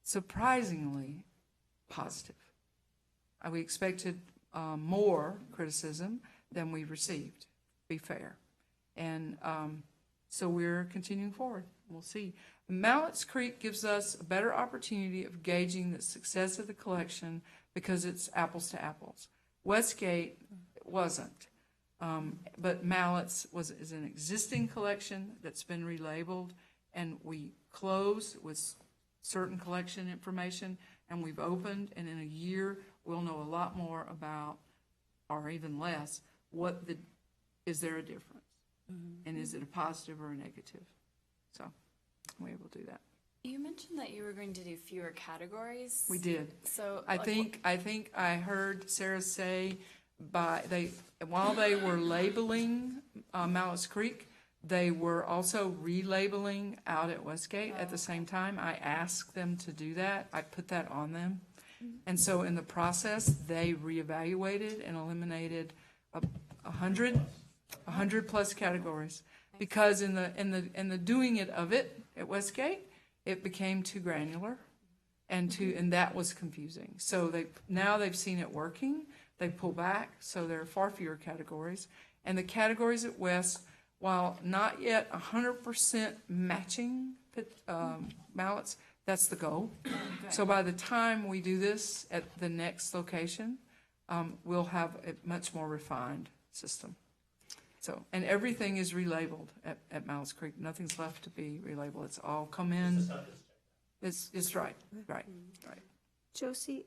surprisingly positive. We expected more criticism than we received, to be fair. And so we're continuing forward. We'll see. Mallets Creek gives us a better opportunity of gauging the success of the collection because it's apples to apples. Westgate wasn't, but Mallets is an existing collection that's been relabeled, and we close with certain collection information, and we've opened, and in a year we'll know a lot more about, or even less, is there a difference, and is it a positive or a negative? So we're able to do that. You mentioned that you were going to do fewer categories. We did. So I think I heard Sarah say while they were labeling Mallets Creek, they were also relabeling out at Westgate at the same time. I asked them to do that. I put that on them. And so in the process, they reevaluated and eliminated 100 plus categories, because in the doing it of it at Westgate, it became too granular, and that was confusing. So now they've seen it working. They pull back, so there are far fewer categories. And the categories at West while not yet 100% matching ballots, that's the goal. So by the time we do this at the next location, we'll have a much more refined system. So, and everything is relabeled at Mallets Creek. Nothing's left to be relabeled. It's all come in. It's right. Josie,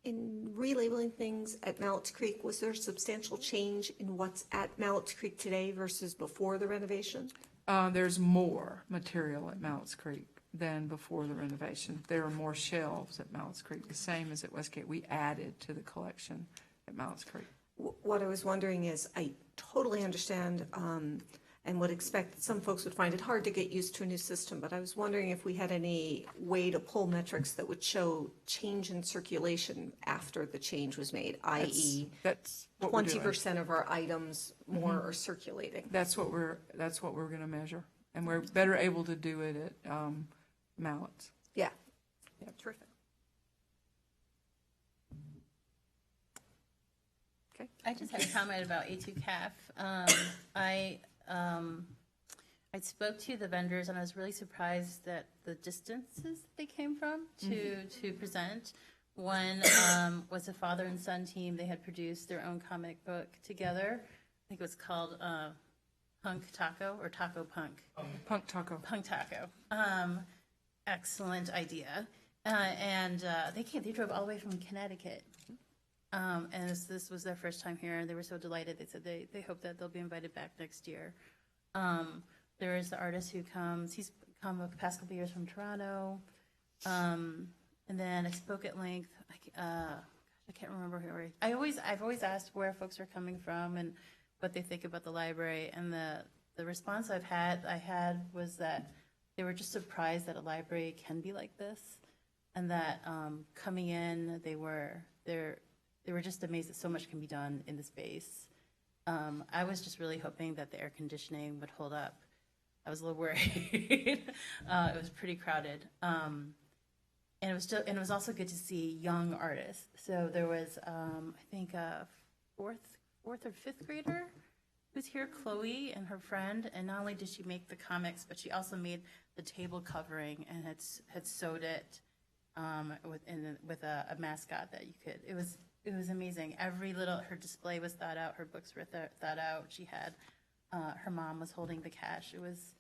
in relabeling things at Mallets Creek, was there substantial change in what's at Mallets Creek today versus before the renovation? There's more material at Mallets Creek than before the renovation. There are more shelves at Mallets Creek, the same as at Westgate. We added to the collection at Mallets Creek. What I was wondering is, I totally understand and would expect that some folks would find it hard to get used to a new system, but I was wondering if we had any way to pull metrics that would show change in circulation after the change was made, i.e. That's what we're doing. 20% of our items more are circulating. That's what we're going to measure, and we're better able to do it at Mallets. Yeah. Terrific. Okay. I just had a comment about A2CAF. I spoke to the vendors, and I was really surprised that the distances they came from to present. One was a father and son team. They had produced their own comic book together. I think it was called Punk Taco or Taco Punk. Punk Taco. Punk Taco. Excellent idea. And they drove all the way from Connecticut. And this was their first time here, and they were so delighted. They said they hope that they'll be invited back next year. There is the artist who comes. He's come the past couple years from Toronto. And then I spoke at length. I can't remember who. I've always asked where folks are coming from and what they think about the library. And the response I had was that they were just surprised that a library can be like this, and that coming in, they were just amazed that so much can be done in the space. I was just really hoping that the air conditioning would hold up. I was a little worried. It was pretty crowded. And it was also good to see young artists. So there was, I think, a fourth or fifth grader who's here, Chloe, and her friend. And not only did she make the comics, but she also made the table covering and had sewed it with a mascot that you could. It was amazing. Her display was thought out. Her books were thought out. She had her mom was holding the cash. It was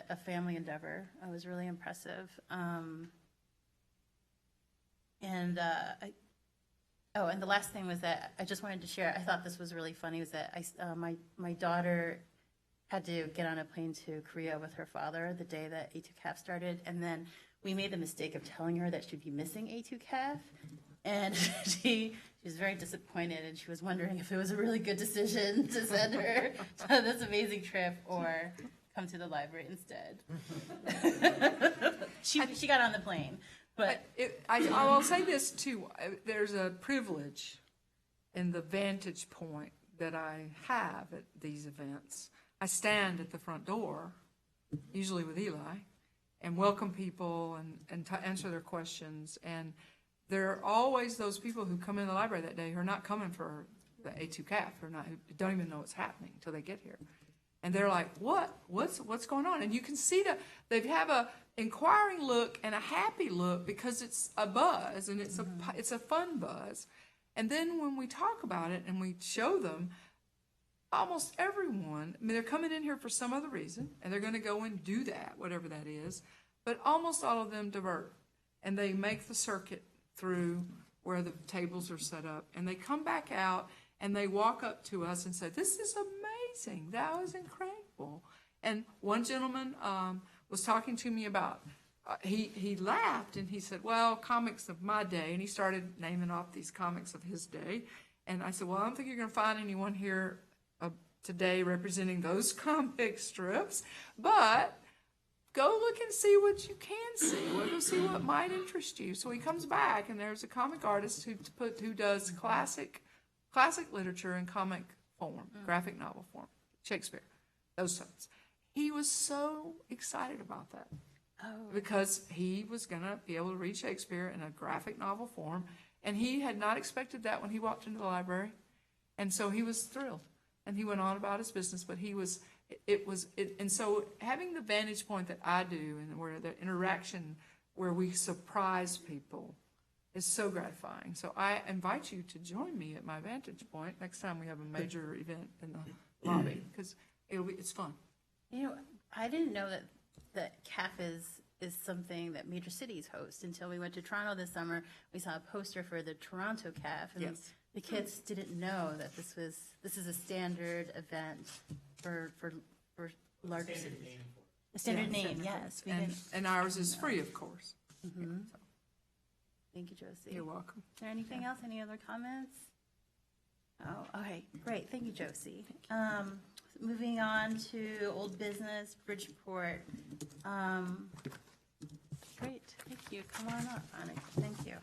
a family endeavor. It was really impressive. And the last thing was that I just wanted to share. I thought this was really funny. Was that my daughter had to get on a plane to Korea with her father the day that A2CAF started, and then we made the mistake of telling her that she'd be missing A2CAF. And she was very disappointed, and she was wondering if it was a really good decision to send her to this amazing trip or come to the library instead. She got on the plane. But I'll say this too. There's a privilege in the vantage point that I have at these events. I stand at the front door, usually with Eli, and welcome people and answer their questions. And there are always those people who come in the library that day who are not coming for the A2CAF, who don't even know what's happening until they get here. And they're like, what's going on? And you can see they have a inquiring look and a happy look because it's a buzz, and it's a fun buzz. And then when we talk about it and we show them, almost everyone, they're coming in here for some other reason, and they're going to go and do that, whatever that is. But almost all of them divert, and they make the circuit through where the tables are set up, and they come back out and they walk up to us and say, "This is amazing. That was incredible." And one gentleman was talking to me about, he laughed and he said, "Well, comics of my day," and he started naming off these comics of his day. And I said, "Well, I don't think you're going to find anyone here today representing those comic strips, but go look and see what you can see. Go see what might interest you." So he comes back, and there's a comic artist who does classic literature in comic form, graphic novel form, Shakespeare, those types. He was so excited about that because he was going to be able to read Shakespeare in a graphic novel form, and he had not expected that when he walked into the library, and so he was thrilled. and he went on about his business, but and so having the vantage point that I do, and where the interaction, where we surprise people, is so gratifying. So I invite you to join me at my vantage point next time we have a major event in the lobby, because it's fun. You know, I didn't know that CAF is something that major cities host until we went to Toronto this summer. We saw a poster for the Toronto CAF, and Yes. the kids didn't know that this is a standard event for larger cities. A standard name, yes. We didn't- And ours is free, of course. Mhm. Thank you, Josie. You're welcome. Is there anything else? Any other comments? Oh, okay, great. Thank you, Josie. Moving on to old business, Bridgeport. Great, thank you. Come on up, Annika. Thank you.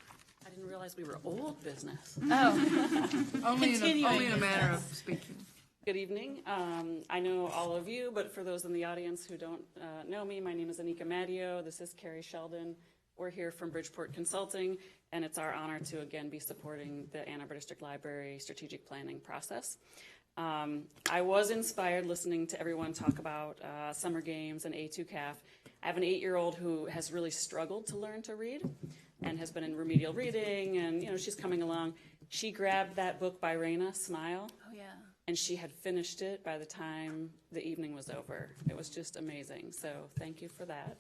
I didn't realize we were old business. Oh. Only Continuing in a manner of business. speaking. Good evening. I know all of you, but for those in the audience who don't know me, my name is Anika Madio. This is Carrie Sheldon. We're here from Bridgeport Consulting, and it's our honor to again be supporting the Ann Arbor District Library strategic planning process. I was inspired listening to everyone talk about summer games and A2CAF. I have an 8-year-old who has really struggled to learn to read and has been in remedial reading, and she's coming along. She grabbed that book by Raina, Smile. Oh, yeah. And she had finished it by the time the evening was over. It was just amazing. So thank you for that.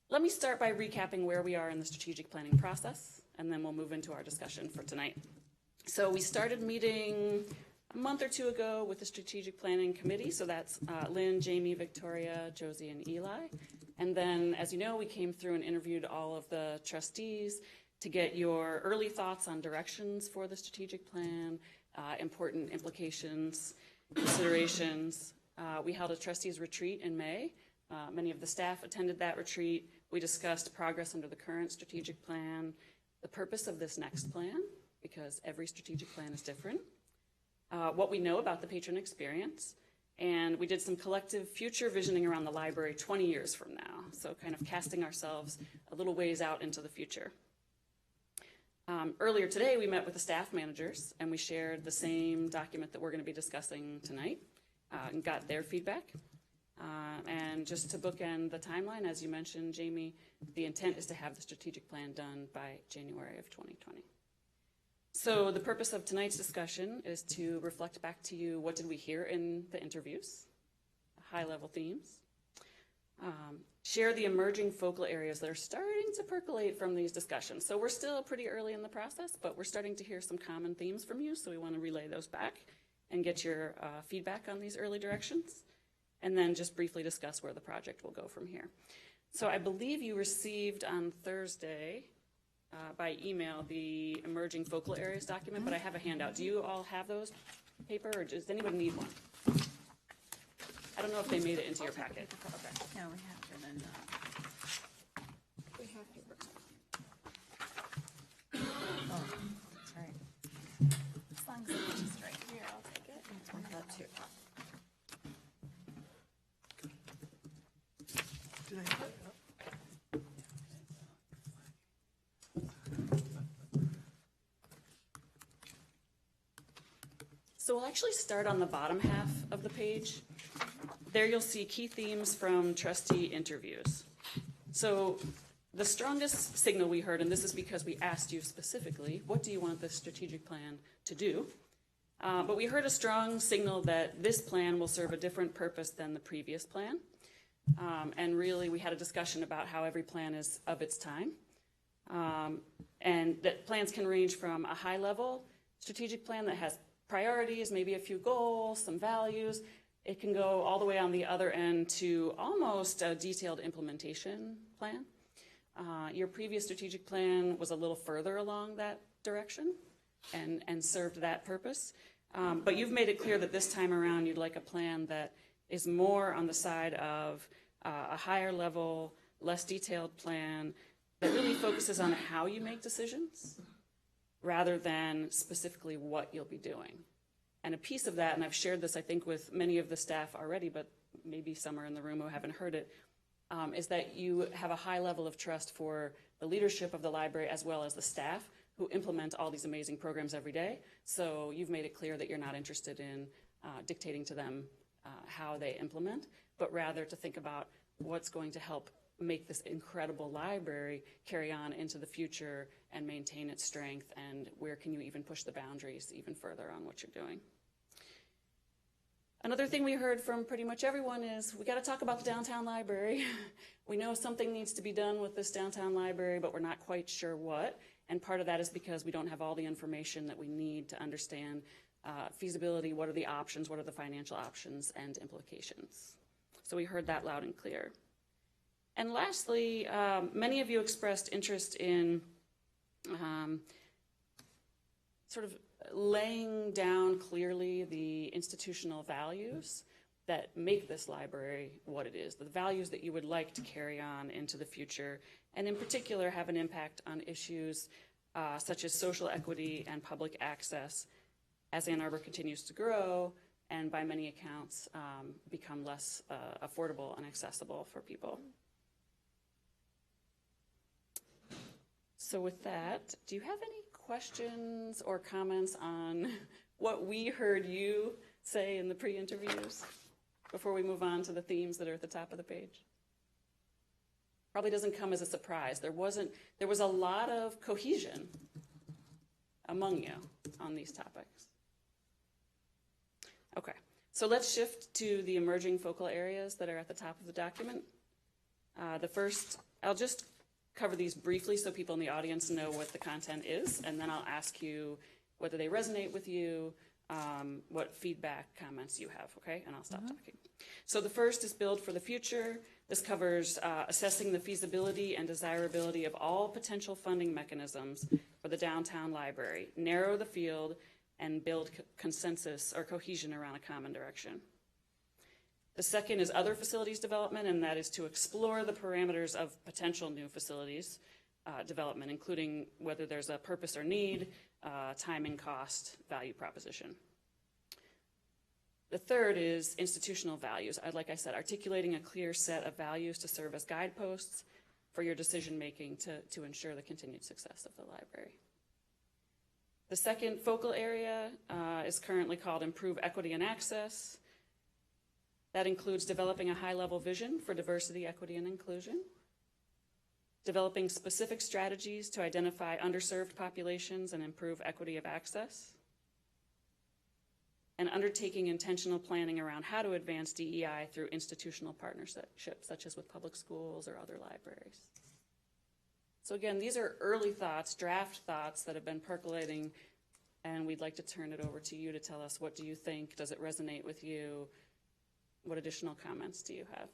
Let me start by recapping where we are in the strategic planning process, and then we'll move into our discussion for tonight. So we started meeting a month or two ago with the strategic planning committee. So that's Lynn, Jamie, Victoria, Josie, and Eli. And then, as you know, we came through and interviewed all of the trustees to get your early thoughts on directions for the strategic plan, important implications, considerations. We held a trustees retreat in May. Many of the staff attended that retreat. We discussed progress under the current strategic plan, the purpose of this next plan, because every strategic plan is different, what we know about the patron experience, and we did some collective future visioning around the library 20 years from now, so kind of casting ourselves a little ways out into the future. Earlier today, we met with the staff managers, and we shared the same document that we're going to be discussing tonight and got their feedback. And just to bookend the timeline, as you mentioned, Jamie, the intent is to have the strategic plan done by January of 2020. So the purpose of tonight's discussion is to reflect back to you what did we hear in the interviews, high-level themes, share the emerging focal areas that are starting to percolate from these discussions. So we're still pretty early in the process, but we're starting to hear some common themes from you, so we want to relay those back and get your feedback on these early directions, and then just briefly discuss where the project will go from here. So I believe you received on Thursday by email the emerging focal areas document, but I have a handout. Do you all have those paper, or does anyone need one? I don't know if they made it into your packet. Okay. No, we have to then. We have paper. Oh, that's right. As long as it's just right here, I'll take it. I want that too. Did I put it up? So we'll actually start on the bottom half of the page. There you'll see key themes from trustee interviews. So the strongest signal we heard, and this is because we asked you specifically, what do you want this strategic plan to do? But we heard a strong signal that this plan will serve a different purpose than the previous plan. And really, we had a discussion about how every plan is of its time. And that plans can range from a high-level strategic plan that has priorities, maybe a few goals, some values. It can go all the way on the other end to almost a detailed implementation plan. Your previous strategic plan was a little further along that direction and served that purpose. But you've made it clear that this time around you'd like a plan that is more on the side of a higher level, less detailed plan that really focuses on how you make decisions rather than specifically what you'll be doing. And a piece of that, and I've shared this I think with many of the staff already, but maybe some are in the room who haven't heard it, is that you have a high level of trust for the leadership of the library as well as the staff who implement all these amazing programs every day. So you've made it clear that you're not interested in dictating to them how they implement, but rather to think about what's going to help make this incredible library carry on into the future and maintain its strength, and where can you even push the boundaries even further on what you're doing. Another thing we heard from pretty much everyone is we got to talk about the downtown library. We know something needs to be done with this downtown library, but we're not quite sure what. And part of that is because we don't have all the information that we need to understand feasibility, what are the options, what are the financial options and implications. So we heard that loud and clear. And lastly, many of you expressed interest in sort of laying down clearly the institutional values that make this library what it is, the values that you would like to carry on into the future, and in particular have an impact on issues such as social equity and public access as Ann Arbor continues to grow and by many accounts become less affordable and accessible for people. So with that, do you have any questions or comments on what we heard you say in the pre-interviews before we move on to the themes that are at the top of the page? Probably doesn't come as a surprise. There was a lot of cohesion among you on these topics. Okay, so let's shift to the emerging focal areas that are at the top of the document. The first, I'll just cover these briefly so people in the audience know what the content is, and then I'll ask you whether they resonate with you, what feedback, comments you have, okay? And I'll stop talking. So the first is Build for the Future. This covers assessing the feasibility and desirability of all potential funding mechanisms for the downtown library, narrow the field, and build consensus or cohesion around a common direction. The second is Other Facilities Development, and that is to explore the parameters of potential new facilities development, including whether there's a purpose or need, timing, cost, value proposition. The third is institutional values. Like I said, articulating a clear set of values to serve as guideposts for your decision-making to ensure the continued success of the library. The second focal area is currently called Improve Equity and Access. That includes developing a high-level vision for diversity, equity, and inclusion, developing specific strategies to identify underserved populations and improve equity of access, and undertaking intentional planning around how to advance DEI through institutional partnerships, such as with public schools or other libraries. So again, these are early thoughts, draft thoughts that have been percolating, and we'd like to turn it over to you to tell us, what do you think? Does it resonate with you? What additional comments do you have?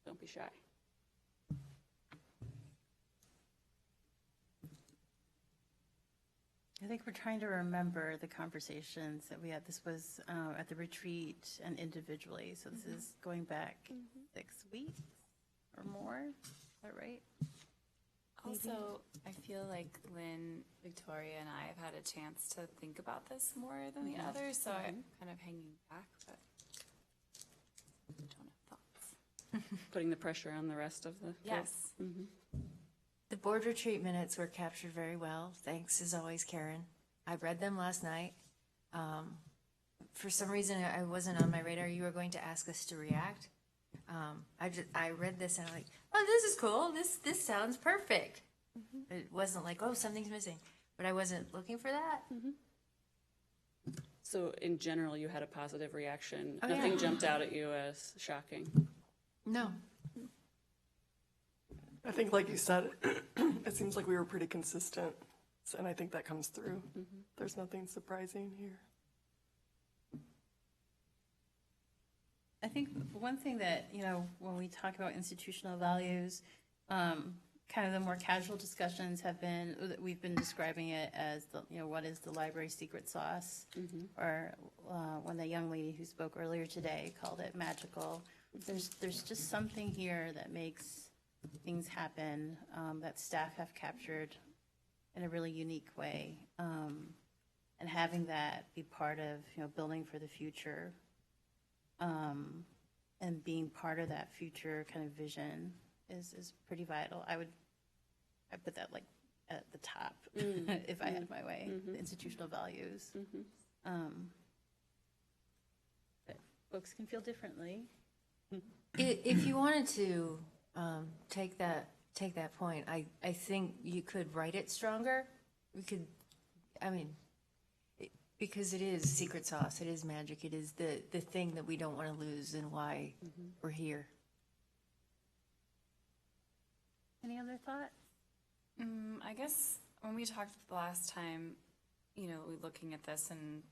Don't be shy. I think we're trying to remember the conversations that we had. This was at the retreat and individually, so this is going back 6 weeks or more. Is that right? Also, I feel like Lynn, Victoria, and I have had a chance to think about this more than the others, so I'm kind of hanging back, but I don't have thoughts. Putting the pressure on the rest of the Yes. The board retreat minutes were captured very well. Thanks as always, Karen. I read them last night. For some reason, I wasn't on my radar. You were going to ask us to react. I read this and I'm like, oh, this is cool. This sounds perfect. It wasn't like, oh, something's missing. But I wasn't looking for that. So in general, you had a positive reaction. Oh, Nothing yeah. jumped out at you as shocking. No. I think, like you said, it seems like we were pretty consistent, and I think that comes through. There's nothing surprising here. I think one thing that, when we talk about institutional values, kind of the more casual discussions have been, we've been describing it as what is the library secret sauce? Or when the young lady who spoke earlier today called it magical. There's just something here that makes things happen that staff have captured in a really unique way. And having that be part of, building for the future, and being part of that future kind of vision is pretty vital. I put that like at the top, if I had my way, the institutional values. But folks can feel differently. If you wanted to take that point, I think you could write it stronger. We could, I mean, because it is secret sauce, it is magic, it is the thing that we don't want to lose and why we're here. Any other thoughts? I guess when we talked the last time, you know, looking at this and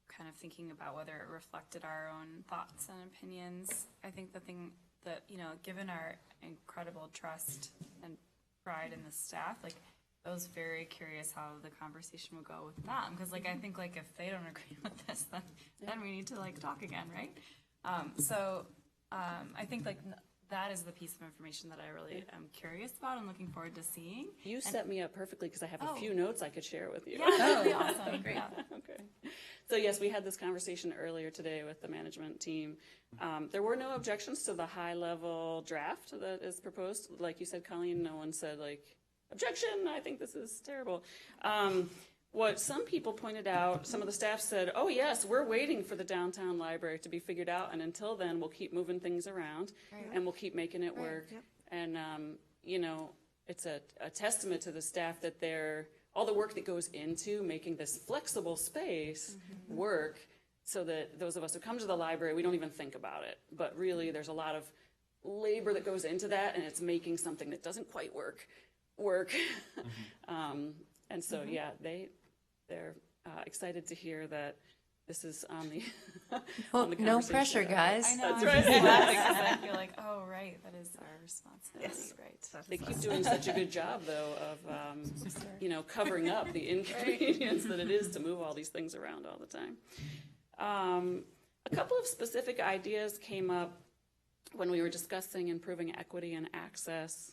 kind of thinking about whether it reflected our own thoughts and opinions, I think the thing that, you know, given our incredible trust and pride in the staff, like, I was very curious how the conversation would go with them, because, like, I think, like, if they don't agree with this, then we need to, like, talk again, right? I think, like, that is the piece of information that I really am curious about and looking forward to seeing. You set me up perfectly because I have a few notes I could share with you. Yeah, that would be awesome. Great. Yeah. Okay. So yes, we had this conversation earlier today with the management team. There were no objections to the high-level draft that is proposed. Like you said, Colleen, no one said, like, objection, I think this is terrible. What some people pointed out, some of the staff said, oh yes, we're waiting for the downtown library to be figured out, and until then, we'll keep moving things around, and we'll keep making it work. And, you know, it's a testament to the staff that all the work that goes into making this flexible space work, so that those of us who come to the library, we don't even think about it. But really, there's a lot of labor that goes into that, and it's making something that doesn't quite work. And so, yeah, they're excited to hear that this is on the on the no conversation pressure, agenda. guys. I know. That's I'm right. just laughing because I feel like, oh, right, that is our responsibility, right? They keep doing such a good job, though, of you know, covering up the inconvenience that it is to move all these things around all the time. A couple of specific ideas came up when we were discussing improving equity and access.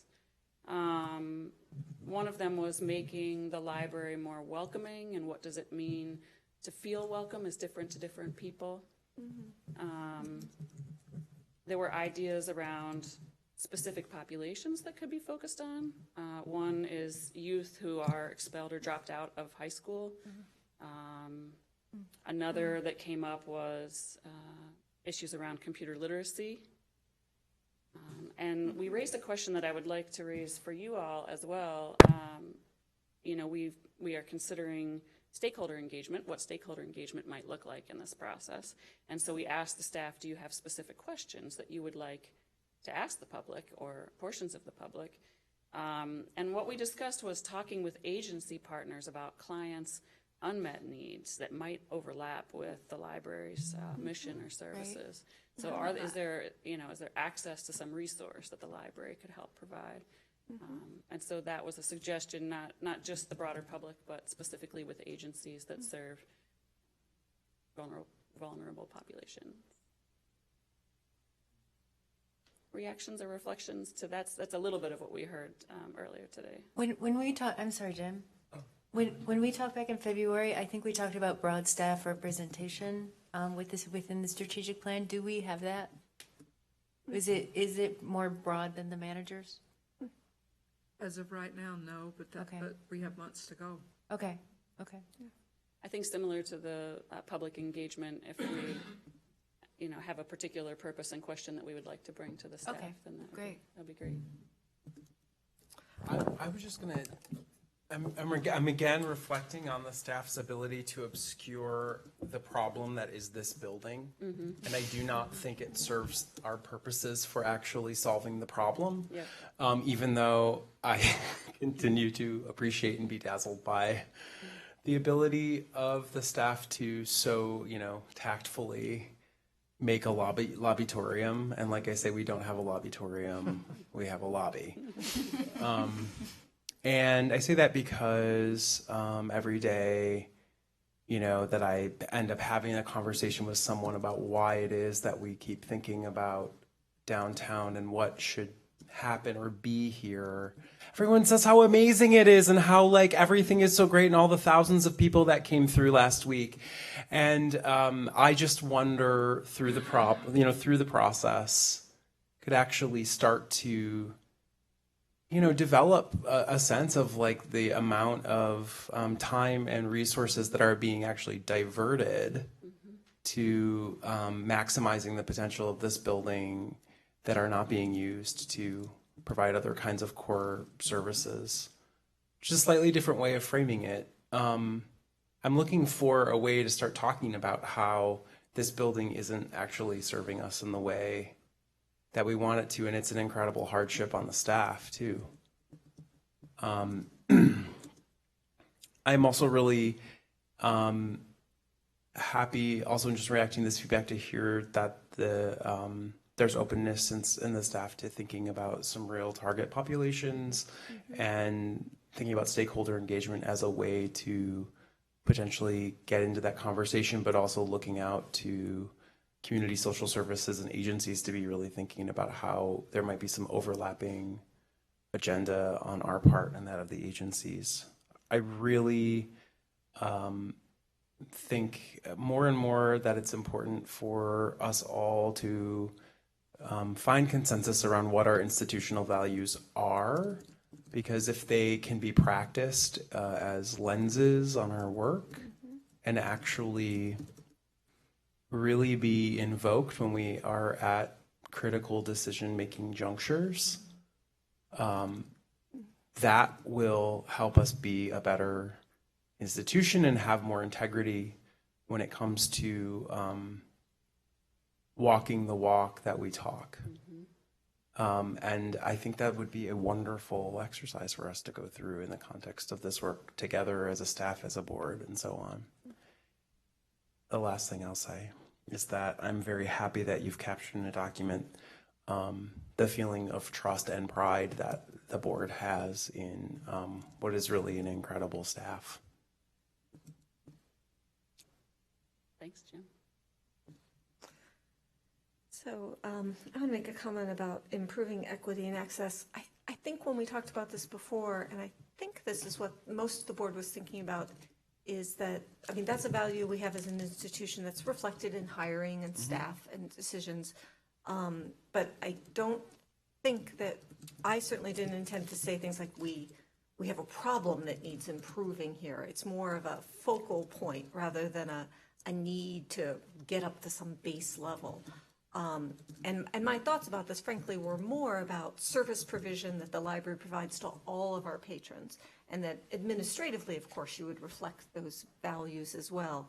One of them was making the library more welcoming, and what does it mean to feel welcome is different to different people. There were ideas around specific populations that could be focused on. One is youth who are expelled or dropped out of high school. Another that came up was issues around computer literacy. And we raised a question that I would like to raise for you all as well. You know, we are considering stakeholder engagement, what stakeholder engagement might look like in this process. And so we asked the staff, do you have specific questions that you would like to ask the public or portions of the public? And what we discussed was talking with agency partners about clients' unmet needs that might overlap with the library's mission or services. So is there access to some resource that the library could help provide? And so that was a suggestion, not just the broader public, but specifically with agencies that serve vulnerable populations. Reactions or reflections to that's a little bit of what we heard earlier today. When we talk, I'm sorry, Jim. When we talked back in February, I think we talked about broad staff representation within the strategic plan. Do we have that? Is it more broad than the managers? As of right now, no, but we have months to go. Okay. I think similar to the public engagement, if we, have a particular purpose and question that we would like to bring to the staff, then that'd be great. I was just gonna. I'm again reflecting on the staff's ability to obscure the problem that is this building, and I do not think it serves our purposes for actually solving the problem. Even though I continue to appreciate and be dazzled by the ability of the staff to so tactfully make a lobbytorium, and like I say, we don't have a lobbytorium, we have a lobby. And I say that because every day, that I end up having a conversation with someone about why it is that we keep thinking about downtown and what should happen or be here. Everyone says how amazing it is and how everything is so great and all the thousands of people that came through last week. And I just wonder through the process could actually start to develop a sense of like the amount of time and resources that are being actually diverted to maximizing the potential of this building that are not being used to provide other kinds of core services. Just a slightly different way of framing it. I'm looking for a way to start talking about how this building isn't actually serving us in the way that we want it to, and it's an incredible hardship on the staff too. I'm also really happy, also just reacting to this feedback, to hear that there's openness in the staff to thinking about some real target populations and thinking about stakeholder engagement as a way to potentially get into that conversation, but also looking out to community social services and agencies to be really thinking about how there might be some overlapping agenda on our part and that of the agencies. I really think more and more that it's important for us all to find consensus around what our institutional values are, because if they can be practiced as lenses on our work and actually really be invoked when we are at critical decision-making junctures, that will help us be a better institution and have more integrity when it comes to walking the walk that we talk. And I think that would be a wonderful exercise for us to go through in the context of this work together as a staff, as a board, and so on. The last thing I'll say is that I'm very happy that you've captured in a document the feeling of trust and pride that the board has in what is really an incredible staff. Thanks, Jim. So I want to make a comment about improving equity and access. I think when we talked about this before, and I think this is what most of the board was thinking about, is that, I mean, that's a value we have as an institution that's reflected in hiring and staff and decisions. But I don't think that, I certainly didn't intend to say things like we have a problem that needs improving here. It's more of a focal point rather than a need to get up to some base level. And my thoughts about this, frankly, were more about service provision that the library provides to all of our patrons, and that administratively, of course, you would reflect those values as well.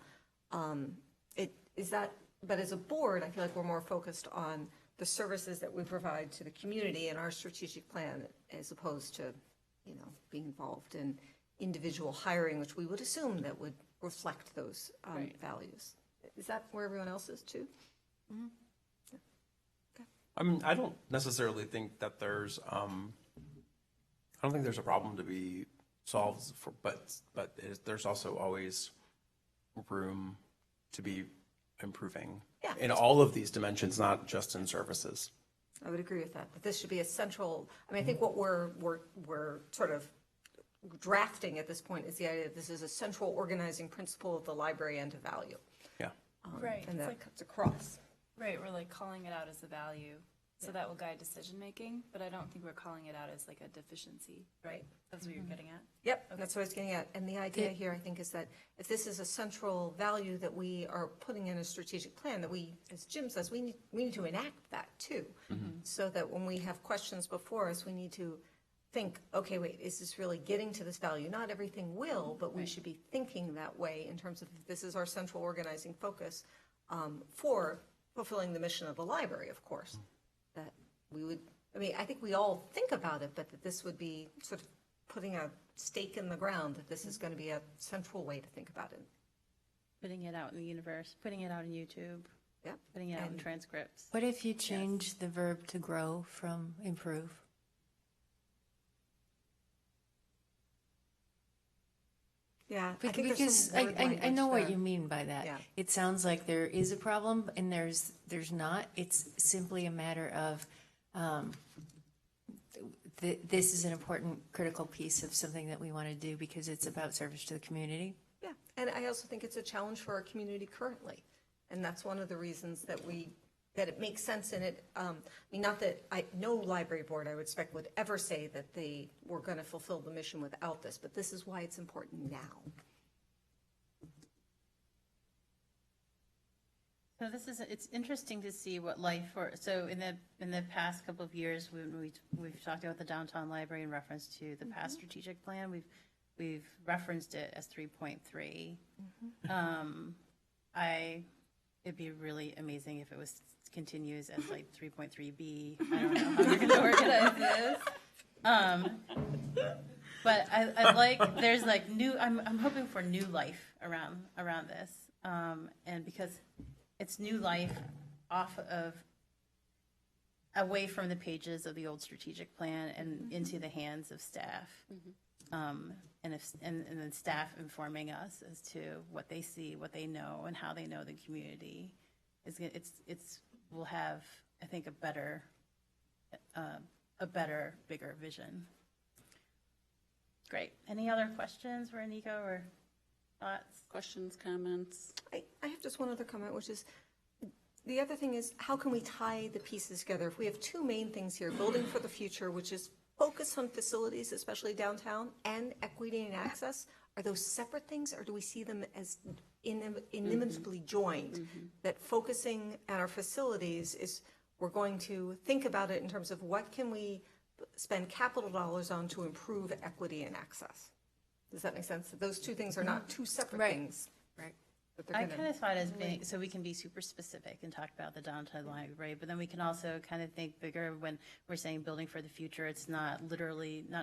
But as a board, I feel like we're more focused on the services that we provide to the community in our strategic plan, as opposed to, being involved in individual hiring, which we would assume that would reflect those values. Is that where everyone else is too? Mm-hmm. I mean, I don't necessarily think that there's, I don't think there's a problem to be solved for, but there's also always room to be improving in all of these dimensions, not just in services. I would agree with that. But this should be a central, I mean, I think what we're sort of drafting at this point is the idea that this is a central organizing principle of the library and a value. Yeah. Right. And that cuts across. Right, we're like calling it out as a value, so that will guide decision-making, but I don't think we're calling it out as like a deficiency. Right. That's what you're getting at? Yep, that's what I was getting at. And the idea here, I think, is that if this is a central value that we are putting in a strategic plan, that we, as Jim says, we need to enact that too. So that when we have questions before us, we need to think, okay, wait, is this really getting to this value? Not everything will, but we should be thinking that way in terms of this is our central organizing focus for fulfilling the mission of the library, of course. That we would, I mean, I think we all think about it, but that this would be sort of putting a stake in the ground that this is going to be a central way to think about it. Putting it out in the universe, putting it out on YouTube, putting it out in transcripts. What if you change the verb to grow from improve? Yeah, because I know what you mean by that. Yeah. It sounds like there is a problem and there's not. It's simply a matter of this is an important critical piece of something that we want to do because it's about service to the community. Yeah, and I also think it's a challenge for our community currently, and that's one of the reasons that we that it makes sense in it. I mean, not that no library board, I would expect, would ever say that they were going to fulfill the mission without this, but this is why it's important now. So it's interesting to see what so in the past couple of years, when we've talked about the downtown library in reference to the past strategic plan, we've referenced it as 3.3. It'd be really amazing if it continues as like 3.3B. I don't know how we're going to organize this. But I like, there's like I'm hoping for new life around this. And because it's new life away from the pages of the old strategic plan and into the hands of staff. And then staff informing us as to what they see, what they know, and how they know the community. We'll have, I think, a better, bigger vision. Great. Any other questions for Nico or thoughts? Questions, comments? I have just one other comment, which is, the other thing is, how can we tie the pieces together? If we have two main things here, building for the future, which is focus on facilities, especially downtown, and equity and access, are those separate things, or do we see them as inimicably joined? That focusing on our facilities is, we're going to think about it in terms of what can we spend capital dollars on to improve equity and access. Does that make sense? That those two things are not two separate things. Right. I kind of thought as being, so we can be super specific and talk about the downtown library, but then we can also kind of think bigger when we're saying building for the future. It's not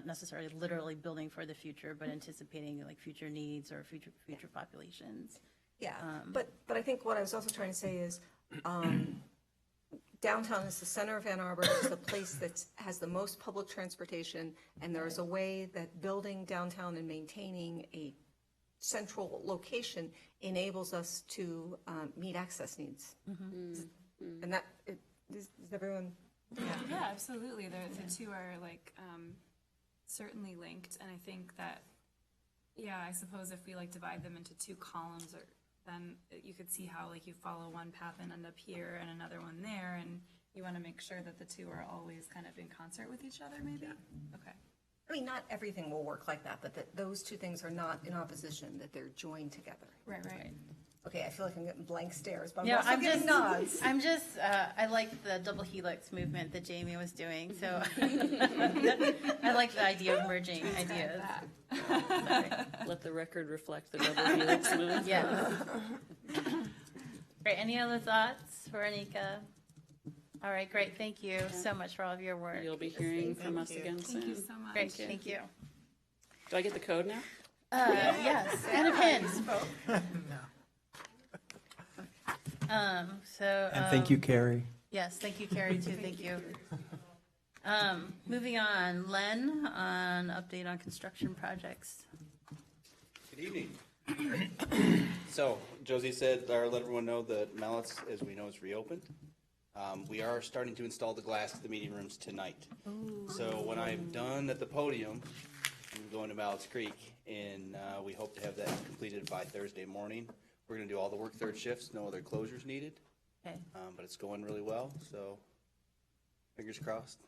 necessarily literally building for the future, but anticipating like future needs or future populations. Yeah, but I think what I was also trying to say is, downtown is the center of Ann Arbor. It's the place that has the most public transportation, and there is a way that building downtown and maintaining a central location enables us to meet access needs. And that, is everyone? Yeah, absolutely. The two are like certainly linked, and I think that, yeah, I suppose if we like divide them into two columns, or then you could see how like you follow one path and end up here and another one there, and you want to make sure that the two are always kind of in concert with each other, maybe? Okay. I mean, not everything will work like that, but that those two things are not in opposition, that they're joined together. Right. Okay, I feel like I'm getting blank stares, but No, I'm getting nods. I like the double helix movement that Jamie was doing, so I like the idea of merging ideas. Let the record reflect the double helix move. Yes. Great. Any other thoughts for Anika? All right, great. Thank you so much for all of your work. You'll be hearing from us again soon. Thank you so much. Great, thank you. Do I get the code now? Yes, and a pin. And thank you, Carrie. Yes, thank you, Carrie, too. Thank you. Moving on, Len, on update on construction projects. Good evening. So, Josie said, or let everyone know that Mallett's, as we know, is reopened. We are starting to install the glass to the meeting rooms tonight. So when I'm done at the podium, I'm going to Mallett's Creek, and we hope to have that completed by Thursday morning. We're going to do all the work third shifts, no other closures needed. Okay. But it's going really well, so fingers crossed.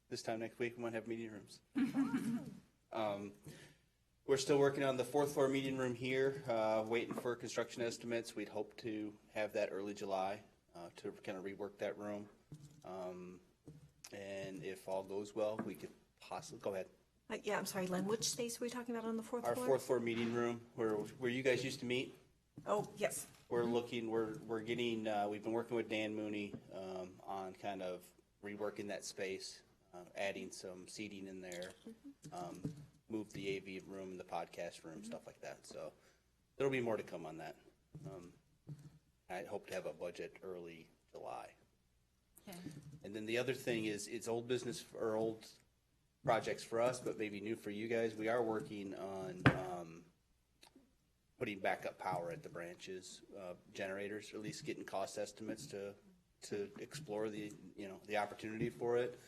This time next week, we might have meeting rooms. We're still working on the fourth floor meeting room here, waiting for construction estimates. We'd hope to have that early July to kind of rework that room. And if all goes well, we could possibly, go ahead. Yeah, I'm sorry, Len, which space were we talking about on the fourth floor? Our fourth floor meeting room, where you guys used to meet. Oh, yes. We're looking, we're getting, we've been working with Dan Mooney on kind of reworking that space, adding some seating in there, move the AV room, the podcast room, stuff like that. So there'll be more to come on that. I hope to have a budget early July. Okay. And then the other thing is, it's old business or old projects for us, but maybe new for you guys. We are working on putting backup power at the branches, generators, or at least getting cost estimates to explore the opportunity for it.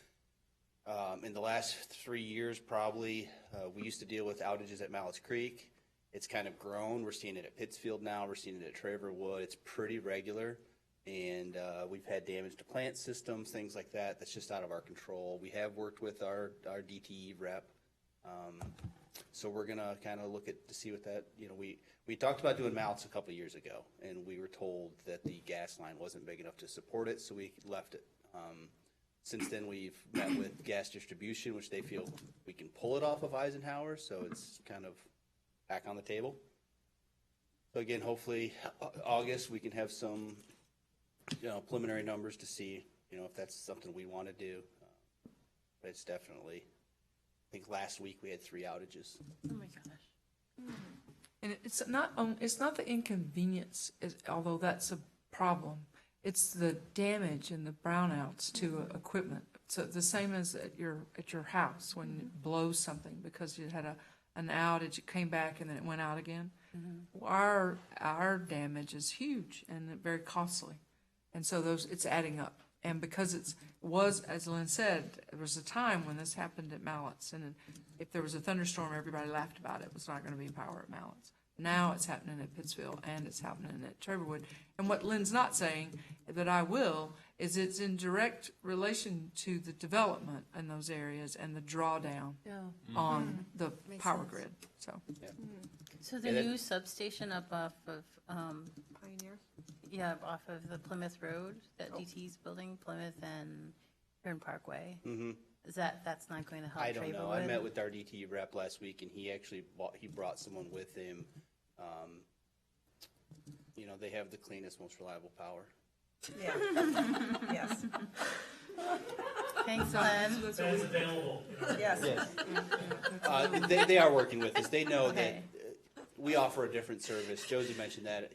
In the last 3 years, probably, we used to deal with outages at Mallett's Creek. It's kind of grown. We're seeing it at Pittsfield now. We're seeing it at Traverwood. It's pretty regular. And we've had damage to plant systems, things like that. That's just out of our control. We have worked with our DTE rep. So we're gonna kind of look at to see what that, we talked about doing mallets a couple years ago, and we were told that the gas line wasn't big enough to support it, so we left it. Since then, we've met with gas distribution, which they feel we can pull it off of Eisenhower, so it's kind of back on the table. So again, hopefully August we can have some preliminary numbers to see if that's something we want to do. But it's definitely, I think last week we had 3 outages. Oh my gosh. And it's not the inconvenience, although that's a problem. It's the damage and the brownouts to equipment. So the same as at your house when it blows something because you had an outage, it came back and then it went out again. Our damage is huge and very costly, and so it's adding up. And because it was, as Lynn said, there was a time when this happened at Mallett's, and if there was a thunderstorm, everybody laughed about it. It was not going to be power at Mallett's. Now it's happening at Pittsfield, and it's happening at Trevorwood. And what Lynn's not saying, that I will, is it's in direct relation to the development in those areas and the drawdown on the power grid. So, So the new substation up off of Pioneer? Yeah, off of the Plymouth Road that DT's building, Plymouth and Hearn Parkway. Is that's not going to help? I don't know. Traverwood? I met with our DTE rep last week, and he actually brought someone with him. They have the cleanest, most reliable power. Yeah. Yes. Thanks, Len. That is available. Yes. They are working with us. They know Okay. that we offer a different service. Josie mentioned that,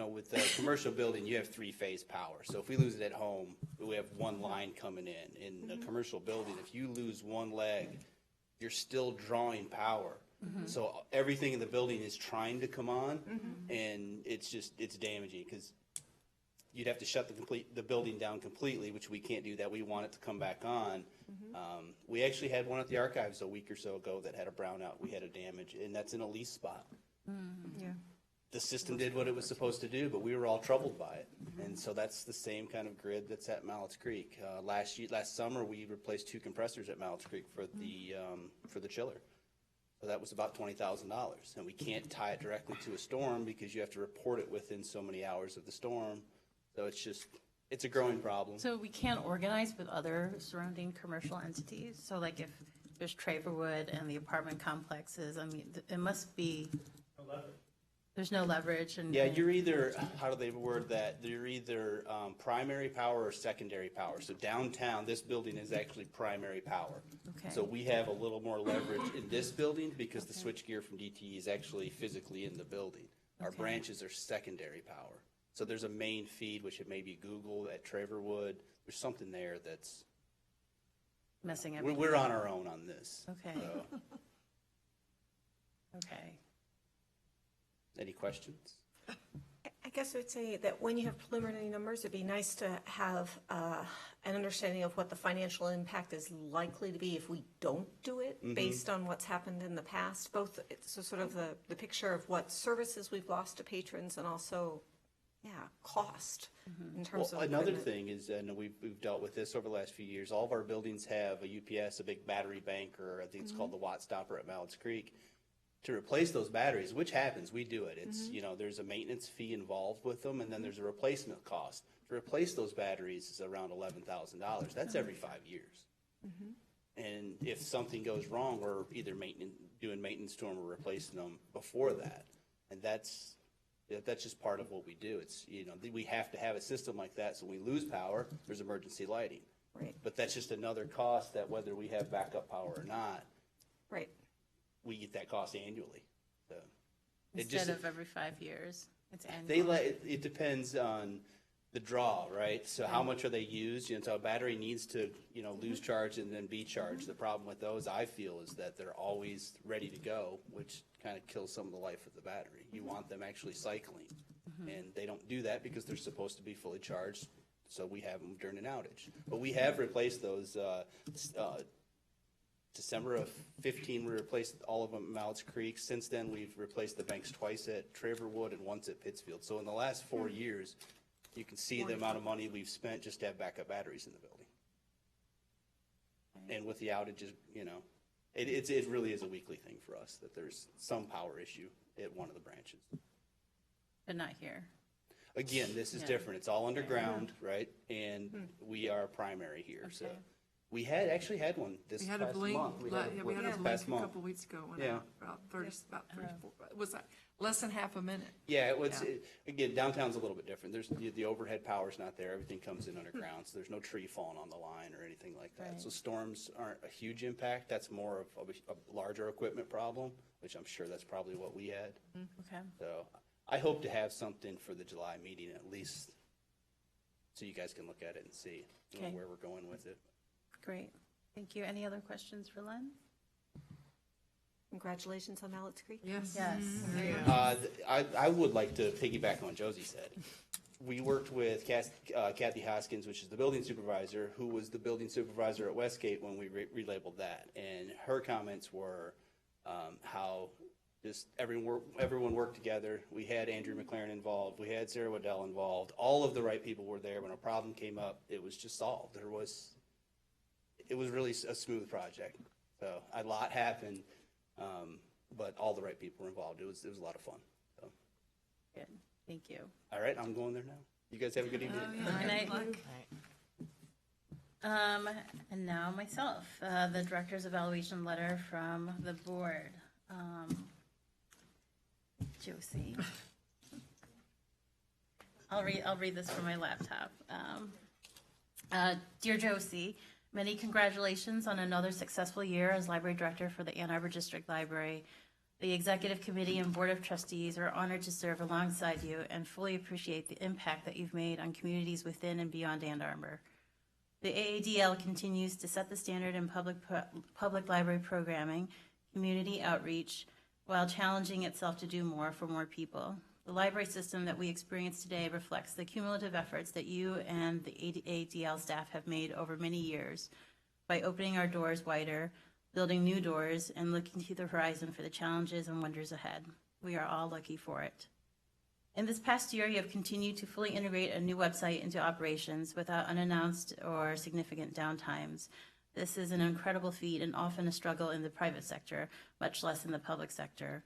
with the commercial building, you have 3-phase power. So if we lose it at home, we have one line coming in. In a commercial building, if you lose one leg, you're still drawing power. So everything in the building is trying to come on, and it's damaging because you'd have to shut the building down completely, which we can't do that. We want it to come back on. We actually had one at the archives a week or so ago that had a brownout. We had a damage, and that's in a lease spot. Yeah. The system did what it was supposed to do, but we were all troubled by it. And so that's the same kind of grid that's at Mallett's Creek. Last summer, we replaced 2 compressors at Mallett's Creek for the chiller. So that was about $20,000. And we can't tie it directly to a storm because you have to report it within so many hours of the storm. So it's a growing problem. So we can't organize with other surrounding commercial entities? So like if there's Traverwood and the apartment complexes, I mean, it must be, there's no leverage. And Yeah, you're either, how do they word that? You're either primary power or secondary power. So downtown, this building is actually primary power. Okay. So we have a little more leverage in this building because the switchgear from DTE is actually physically in the building. Our branches are secondary power. So there's a main feed, which it may be Google at Traverwood. There's something there that's messing everything we're up. on our own on this. Okay. So. Okay. Any questions? I guess I would say that when you have preliminary numbers, it'd be nice to have an understanding of what the financial impact is likely to be if we don't do it, based on what's happened in the past, both, so sort of the picture of what services we've lost to patrons and also, cost in terms of another equipment. thing is, and we've dealt with this over the last few years, all of our buildings have a UPS, a big battery bank, or I think it's called the Watt Stopper at Mallett's Creek. To replace those batteries, which happens, we do it. It's, there's a maintenance fee involved with them, and then there's a replacement cost. To replace those batteries is around $11,000. That's every 5 years. And if something goes wrong, we're either doing maintenance to them or replacing them before that. And that's just part of what we do. It's, we have to have a system like that, so when we lose power, there's emergency lighting. Right. But that's just another cost that whether we have backup power or not, Right. we get that cost annually. So Instead of every 5 years, it's annual. it depends on the draw, right? So how much are they used? So a battery needs to, lose charge and then be charged. The problem with those, I feel, is that they're always ready to go, which kind of kills some of the life of the battery. You want them actually cycling, and they don't do that because they're supposed to be fully charged. So we have them during an outage. But we have replaced those. December of 15, we replaced all of them at Mallett's Creek. Since then, we've replaced the banks twice at Traverwood and once at Pittsfield. So in the last 4 years, You can see the amount of money we've spent just to have backup batteries in the building. And with the outages, you know, it really is a weekly thing for us, that there's some power issue at one of the branches. But not here. Again, this is Yeah. different. It's all underground, right? And we are primary here, so. We actually had one this We past had a blink, month. we had a this blink past a month. couple weeks ago, went Yeah. out about 30, about 34, was that less than half a minute? Yeah, it was, Yeah. again, downtown's a little bit different. There's, the overhead power's not there. Everything comes in underground, so there's no tree falling on the line or anything like that. Right. So storms aren't a huge impact. That's more of a larger equipment problem, which I'm sure that's probably what we had. Okay. So I hope to have something for the July meeting at least, so you guys can look at it and see, you know, Okay. where we're going with it. Great. Thank you. Any other questions for Len? Congratulations on Mallett's Creek. Yes. Yes. I would like to piggyback on what Josie said. We worked with Kathy Hoskins, which is the building supervisor, who was the building supervisor at Westgate when we relabeled that. And her comments were how just everyone worked together. We had Andrew McLaren involved. We had Sarah Waddell involved. All of the right people were there. When a problem came up, it was just solved. It was really a smooth project. So a lot happened. But all the right people were involved. It was a lot of fun. So. Good. Thank you. All right, I'm going there now. You guys have a good evening. Good night. And now myself, the Director's Evaluation Letter from the Board. Josie. I'll read this from my laptop. Dear Josie, many congratulations on another successful year as Library Director for the Ann Arbor District Library. The Executive Committee and Board of Trustees are honored to serve alongside you and fully appreciate the impact that you've made on communities within and beyond Ann Arbor. The AADL continues to set the standard in public library programming, community outreach, while challenging itself to do more for more people. The library system that we experience today reflects the cumulative efforts that you and the AADL staff have made over many years by opening our doors wider, building new doors, and looking to the horizon for the challenges and wonders ahead. We are all lucky for it. In this past year, you have continued to fully integrate a new website into operations without unannounced or significant downtimes. This is an incredible feat and often a struggle in the private sector, much less in the public sector.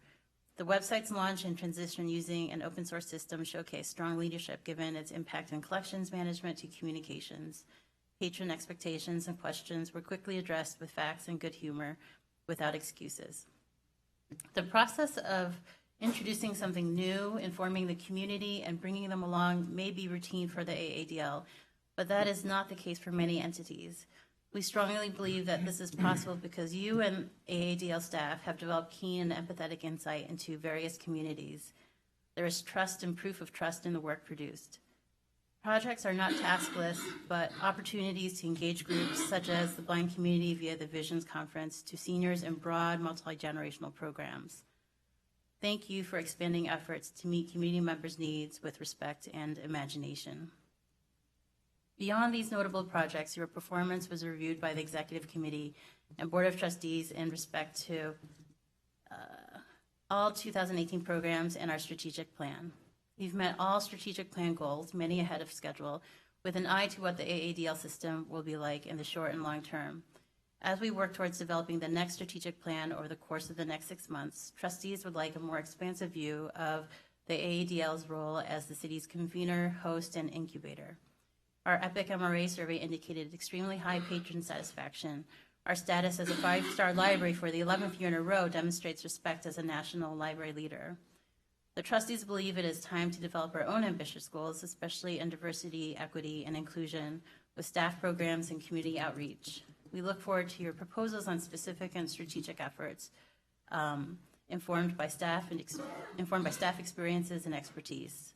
The website's launch and transition using an open source system showcase strong leadership given its impact in collections management to communications. Patron expectations and questions were quickly addressed with facts and good humor without excuses. The process of introducing something new, informing the community, and bringing them along may be routine for the AADL, but that is not the case for many entities. We strongly believe that this is possible because you and AADL staff have developed keen and empathetic insight into various communities. There is trust and proof of trust in the work produced. Projects are not task lists, but opportunities to engage groups such as the blind community via the Visions Conference to seniors in broad multi-generational programs. Thank you for expanding efforts to meet community members' needs with respect and imagination. Beyond these notable projects, your performance was reviewed by the Executive Committee and Board of Trustees in respect to all 2018 programs and our strategic plan. You've met all strategic plan goals, many ahead of schedule, with an eye to what the AADL system will be like in the short and long term. As we work towards developing the next strategic plan over the course of the next 6 months, trustees would like a more expansive view of the AADL's role as the city's convener, host, and incubator. Our EPIC MRA survey indicated extremely high patron satisfaction. Our status as a 5-star library for the 11th year in a row demonstrates respect as a national library leader. The trustees believe it is time to develop our own ambitious goals, especially in diversity, equity, and inclusion, with staff programs and community outreach. We look forward to your proposals on specific and strategic efforts, informed by staff experiences and expertise.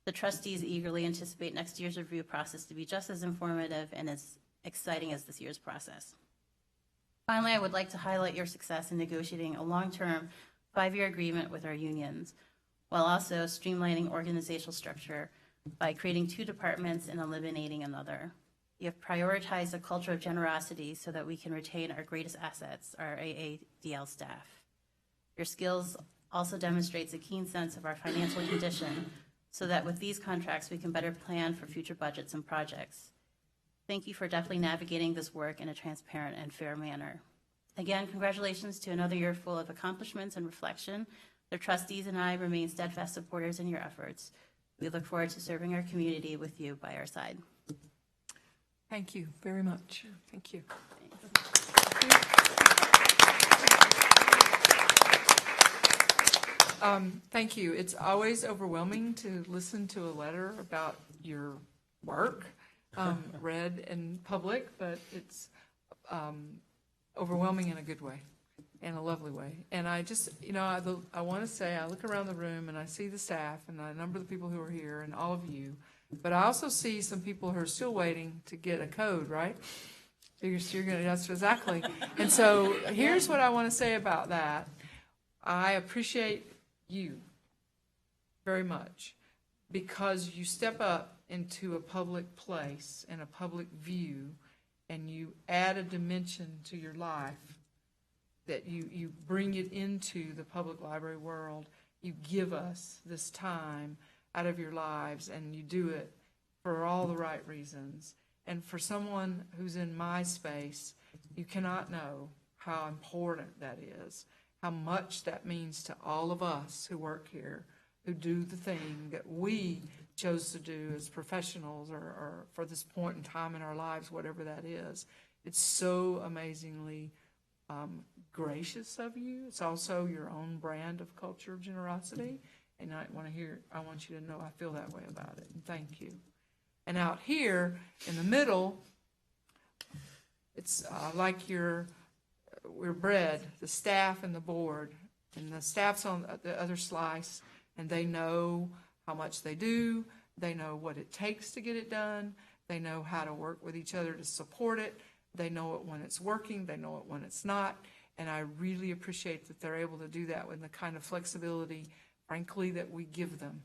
The trustees eagerly anticipate next year's review process to be just as informative and as exciting as this year's process. Finally, I would like to highlight your success in negotiating a long-term 5-year agreement with our unions, while also streamlining organizational structure by creating 2 departments and eliminating another. You have prioritized a culture of generosity so that we can retain our greatest assets, our AADL staff. Your skills also demonstrates a keen sense of our financial condition, so that with these contracts, we can better plan for future budgets and projects. Thank you for definitely navigating this work in a transparent and fair manner. Again, congratulations to another year full of accomplishments and reflection. The trustees and I remain steadfast supporters in your efforts. We look forward to serving our community with you by our side. Thank you very much. Thank you. Thank you. It's always overwhelming to listen to a letter about your work read in public, but it's overwhelming in a good way, in a lovely way. And I just, I want to say, I look around the room and I see the staff and a number of the people who are here and all of you, but I also see some people who are still waiting to get a code, right? You're going to, that's exactly. And so here's what I want to say about that. I appreciate you very much because you step up into a public place and a public view and you add a dimension to your life, that you bring it into the public library world. You give us this time out of your lives and you do it for all the right reasons. And for someone who's in my space, you cannot know how important that is, how much that means to all of us who work here, who do the thing that we chose to do as professionals or for this point in time in our lives, whatever that is. It's so amazingly gracious of you. It's also your own brand of culture of generosity. And I want you to know I feel that way about it. And thank you. And out here in the middle, it's like we're bread, the staff and the board. And the staff's on the other slice, and they know how much they do. They know what it takes to get it done. They know how to work with each other to support it. They know it when it's working. They know it when it's not. And I really appreciate that they're able to do that with the kind of flexibility, frankly, that we give them.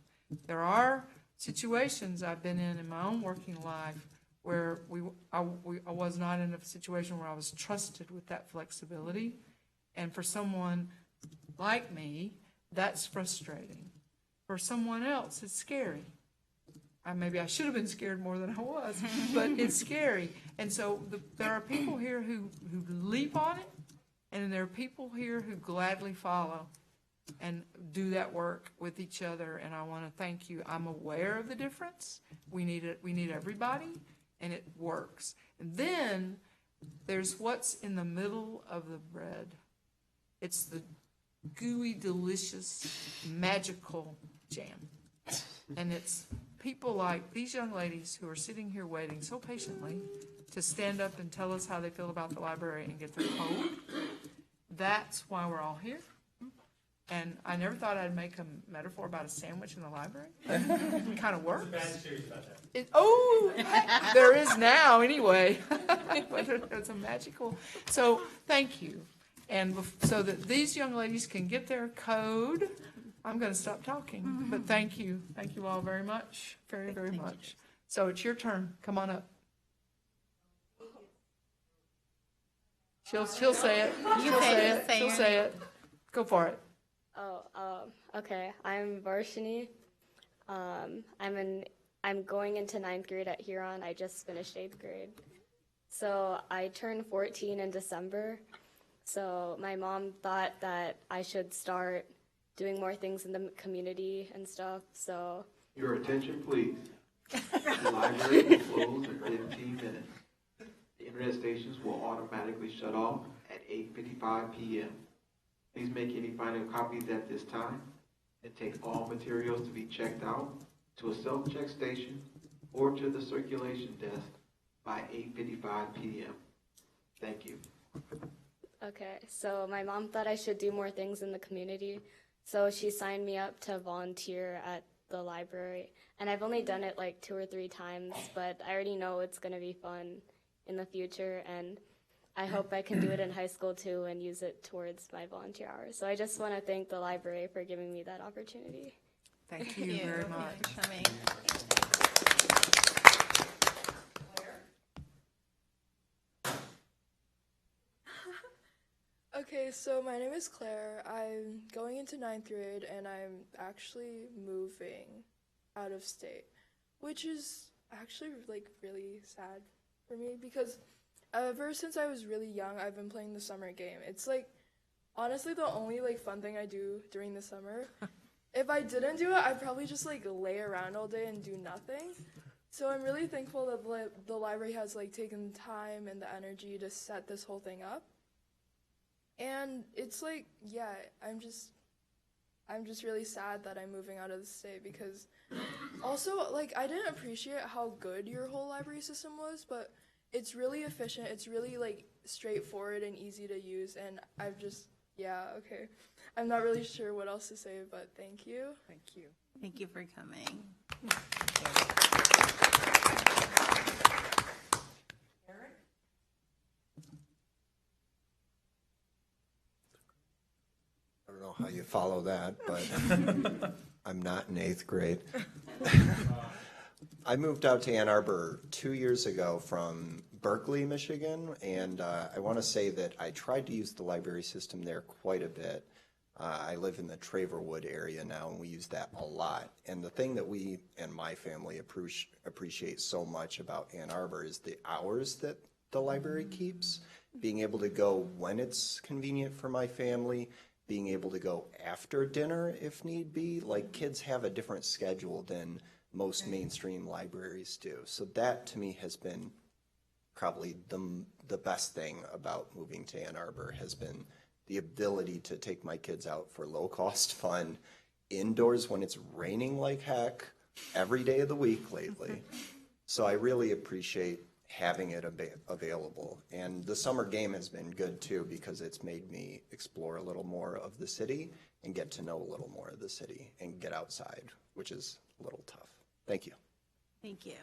There are situations I've been in my own working life where I was not in a situation where I was trusted with that flexibility. And for someone like me, that's frustrating. For someone else, it's scary. Maybe I should have been scared more than I was, but it's scary. And so there are people here who leap on it, and there are people here who gladly follow and do that work with each other. And I want to thank you. I'm aware of the difference. We need it. We need everybody, and it works. And then there's what's in the middle of the bread. It's the gooey, delicious, magical jam. And it's people like these young ladies who are sitting here waiting so patiently to stand up and tell us how they feel about the library and get their code. That's why we're all here. And I never thought I'd make a metaphor about a sandwich in the library. It kind of works. There's a bad series about that. There is now anyway. It's a magical. So thank you. And so that these young ladies can get their code, I'm going to stop talking. But thank you. Thank you all very much. Very, very much. So it's your turn. Come on up. She'll say it. She'll say it. Go for it. Okay. I'm Varshini. I'm going into 9th grade at Huron. I just finished 8th grade. So I turned 14 in December. So my mom thought that I should start doing more things in the community and stuff. So your attention, please. The library will close in 15 minutes. The internet stations will automatically shut off at 8:55 p.m. Please make any final copies at this time and take all materials to be checked out to a self-check station or to the circulation desk by 8:55 p.m. Thank you. okay, so my mom thought I should do more things in the community. So she signed me up to volunteer at the library. And I've only done it like 2 or 3 times, but I already know it's going to be fun in the future. And I hope I can do it in high school too and use it towards my volunteer hours. So I just want to thank the library for giving me that opportunity. Thank you very much. Okay, so my name is Claire. I'm going into 9th grade and I'm actually moving out of state, which is actually like really sad for me because ever since I was really young, I've been playing the summer game. It's like honestly the only like fun thing I do during the summer. If I didn't do it, I'd probably just like lay around all day and do nothing. So I'm really thankful that the library has like taken time and the energy to set this whole thing up. And it's like, yeah, I'm just really sad that I'm moving out of the state because also like I didn't appreciate how good your whole library system was, but it's really efficient. It's really like straightforward and easy to use, and I've just, yeah, okay. I'm not really sure what else to say, but thank you. Thank you. Thank you for coming. I don't know how you follow that, but I'm not in 8th grade. I moved out to Ann Arbor 2 years ago from Berkeley, Michigan, and I want to say that I tried to use the library system there quite a bit. I live in the Traverwood area now, and we use that a lot. And the thing that we and my family appreciate so much about Ann Arbor is the hours that the library keeps, being able to go when it's convenient for my family, being able to go after dinner if need be. Like, kids have a different schedule than most mainstream libraries do. So that to me has been probably the best thing about moving to Ann Arbor, has been the ability to take my kids out for low-cost fun indoors when it's raining like heck every day of the week lately. So I really appreciate having it available. And the summer game has been good too, because it's made me explore a little more of the city and get to know a little more of the city and get outside, which is a little tough. Thank you. Thank you.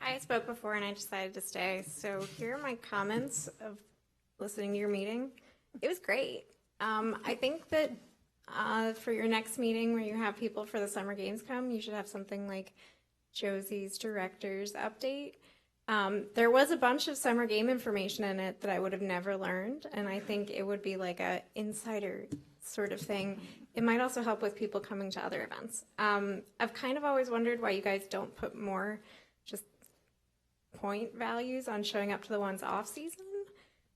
I spoke before and I decided to stay. So here are my comments of listening to your meeting. It was great. I think that for your next meeting where you have people for the summer games come, you should have something like Josie's director's update. There was a bunch of summer game information in it that I would have never learned, and I think it would be like a insider sort of thing. It might also help with people coming to other events. I've kind of always wondered why you guys don't put more just point values on showing up to the ones off season,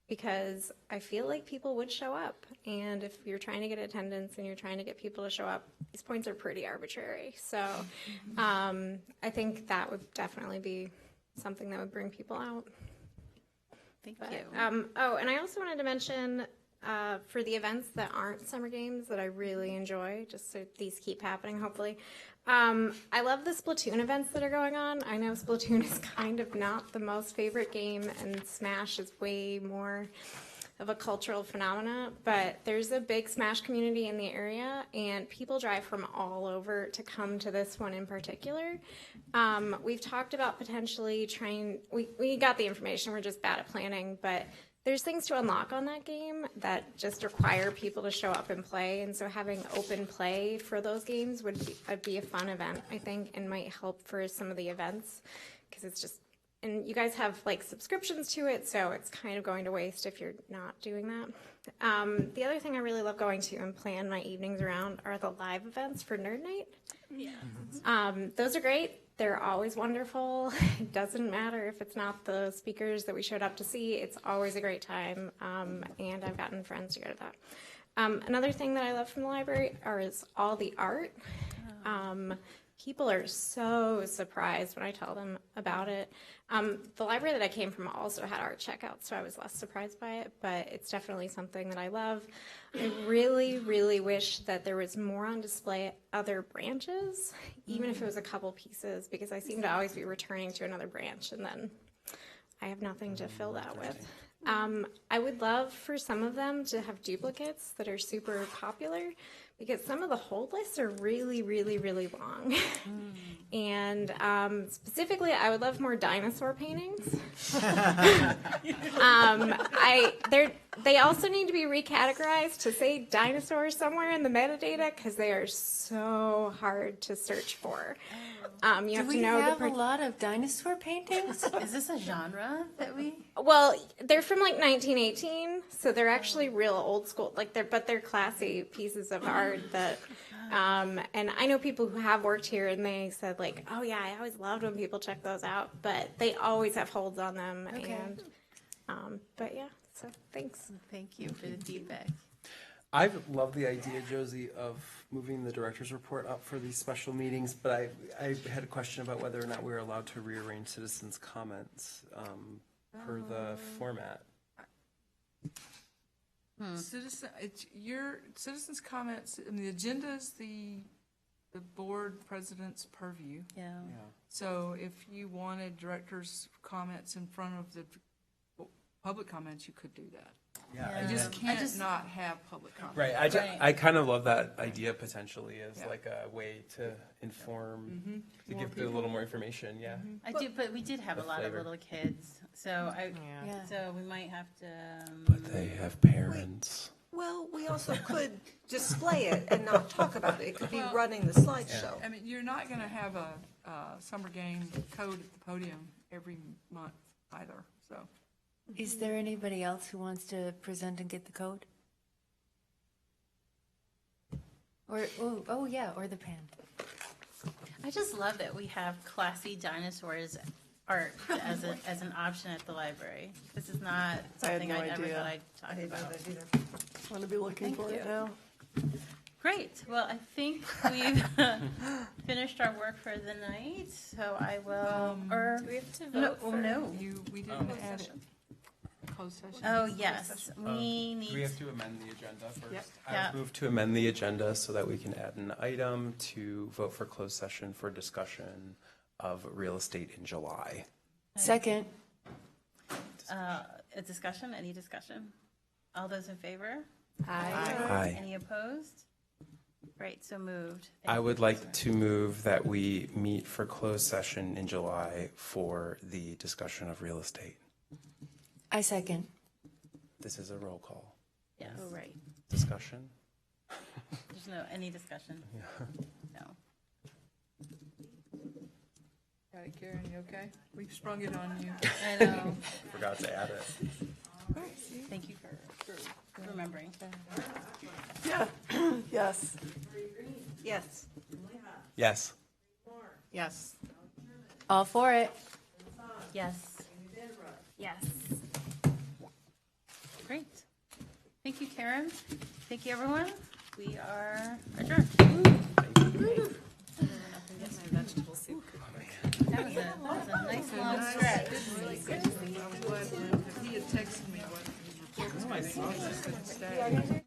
because I feel like people would show up, and if you're trying to get attendance and you're trying to get people to show up, these points are pretty arbitrary. So I think that would definitely be something that would bring people out. Thank you. Oh, and I also wanted to mention for the events that aren't summer games that I really enjoy, just so these keep happening, hopefully. I love the Splatoon events that are going on. I know Splatoon is kind of not the most favorite game, and Smash is way more of a cultural phenomena, but there's a big Smash community in the area, and people drive from all over to come to this one in particular. We've talked about potentially trying, we got the information, we're just bad at planning, but there's things to unlock on that game that just require people to show up and play, and so having open play for those games would be a fun event, I think, and might help for some of the events, because it's just, and you guys have like subscriptions to it, so it's kind of going to waste if you're not doing that. The other thing I really love going to and plan my evenings around are the live events for Nerd Night. Yeah. Those are great. They're always wonderful. It doesn't matter if it's not the speakers that we showed up to see. It's always a great time, and I've gotten friends to go to that. Another thing that I love from the library is all the art. People are so surprised when I tell them about it. The library that I came from also had art checkouts, so I was less surprised by it, but it's definitely something that I love. I really, really wish that there was more on display at other branches, even if it was a couple pieces, because I seem to always be returning to another branch, and then I have nothing to fill that with. I would love for some of them to have duplicates that are super popular, because some of the hold lists are really, really, really long. And specifically, I would love more dinosaur paintings. They also need to be recategorized to say dinosaurs somewhere in the metadata because they are so hard to search for. You Do have we to know have the a lot of dinosaur paintings? Is this a genre that we? Well, they're from like 1918, so they're actually real old school. But they're classy pieces of art that. And I know people who have worked here, and they said like, "Oh yeah, I always loved when people check those out," but they always have holds on them. Okay. And but yeah, so thanks. Thank you for the feedback. I love the idea, Josie, of moving the director's report up for these special meetings, but I had a question about whether or not we were allowed to rearrange citizens' comments per the format. Your citizens' comments, and the agenda is the board president's purview. Yeah. So if you wanted director's comments in front of the public comments, you could do that. Yeah, You just can't not have public comments. Right. I kind of love that idea potentially as like a way to inform, to More give a little more information. Yeah. I do, but we did have a The lot flavor. of little kids, so Yeah. so we might have to. But they have parents. Well, we also could display it and not talk about it. It could be running the slideshow. I mean, you're not going to have a summer game code at the podium every month either, so. Is there anybody else who wants to present and get the code? Or, oh yeah, or the pen. I just love that we have classy dinosaurs art as an option at the library. This is not something I never thought I'd talk about. I'm going to be looking for it now. Great. Well, I think we've finished our work for the night, so I will. Or Do we have to no, vote oh, for- no. We didn't add it. Closed session. Oh yes, we need. Do we have to amend the agenda first? Yep. I Yeah. would move to amend the agenda so that we can add an item to vote for closed session for discussion of real estate in July. Second. A discussion? Any discussion? All those in favor? Aye. Any opposed? Great, so moved. I would like to move that we meet for closed session in July for the discussion of real estate. I second. This is a roll call. Yes. Oh, right. Discussion? There's no, any discussion? No. Got it, Karen, you okay? We sprung it on you. I know. Forgot to add it. Thank you for remembering. Yeah, yes. Yes. Yes. Yes. All for it. Yes. Yes. Great. Thank you, Karen. Thank you, everyone. We are adjourned. That was a nice long stretch. I'm glad he had texted me what his report was. I couldn't stay.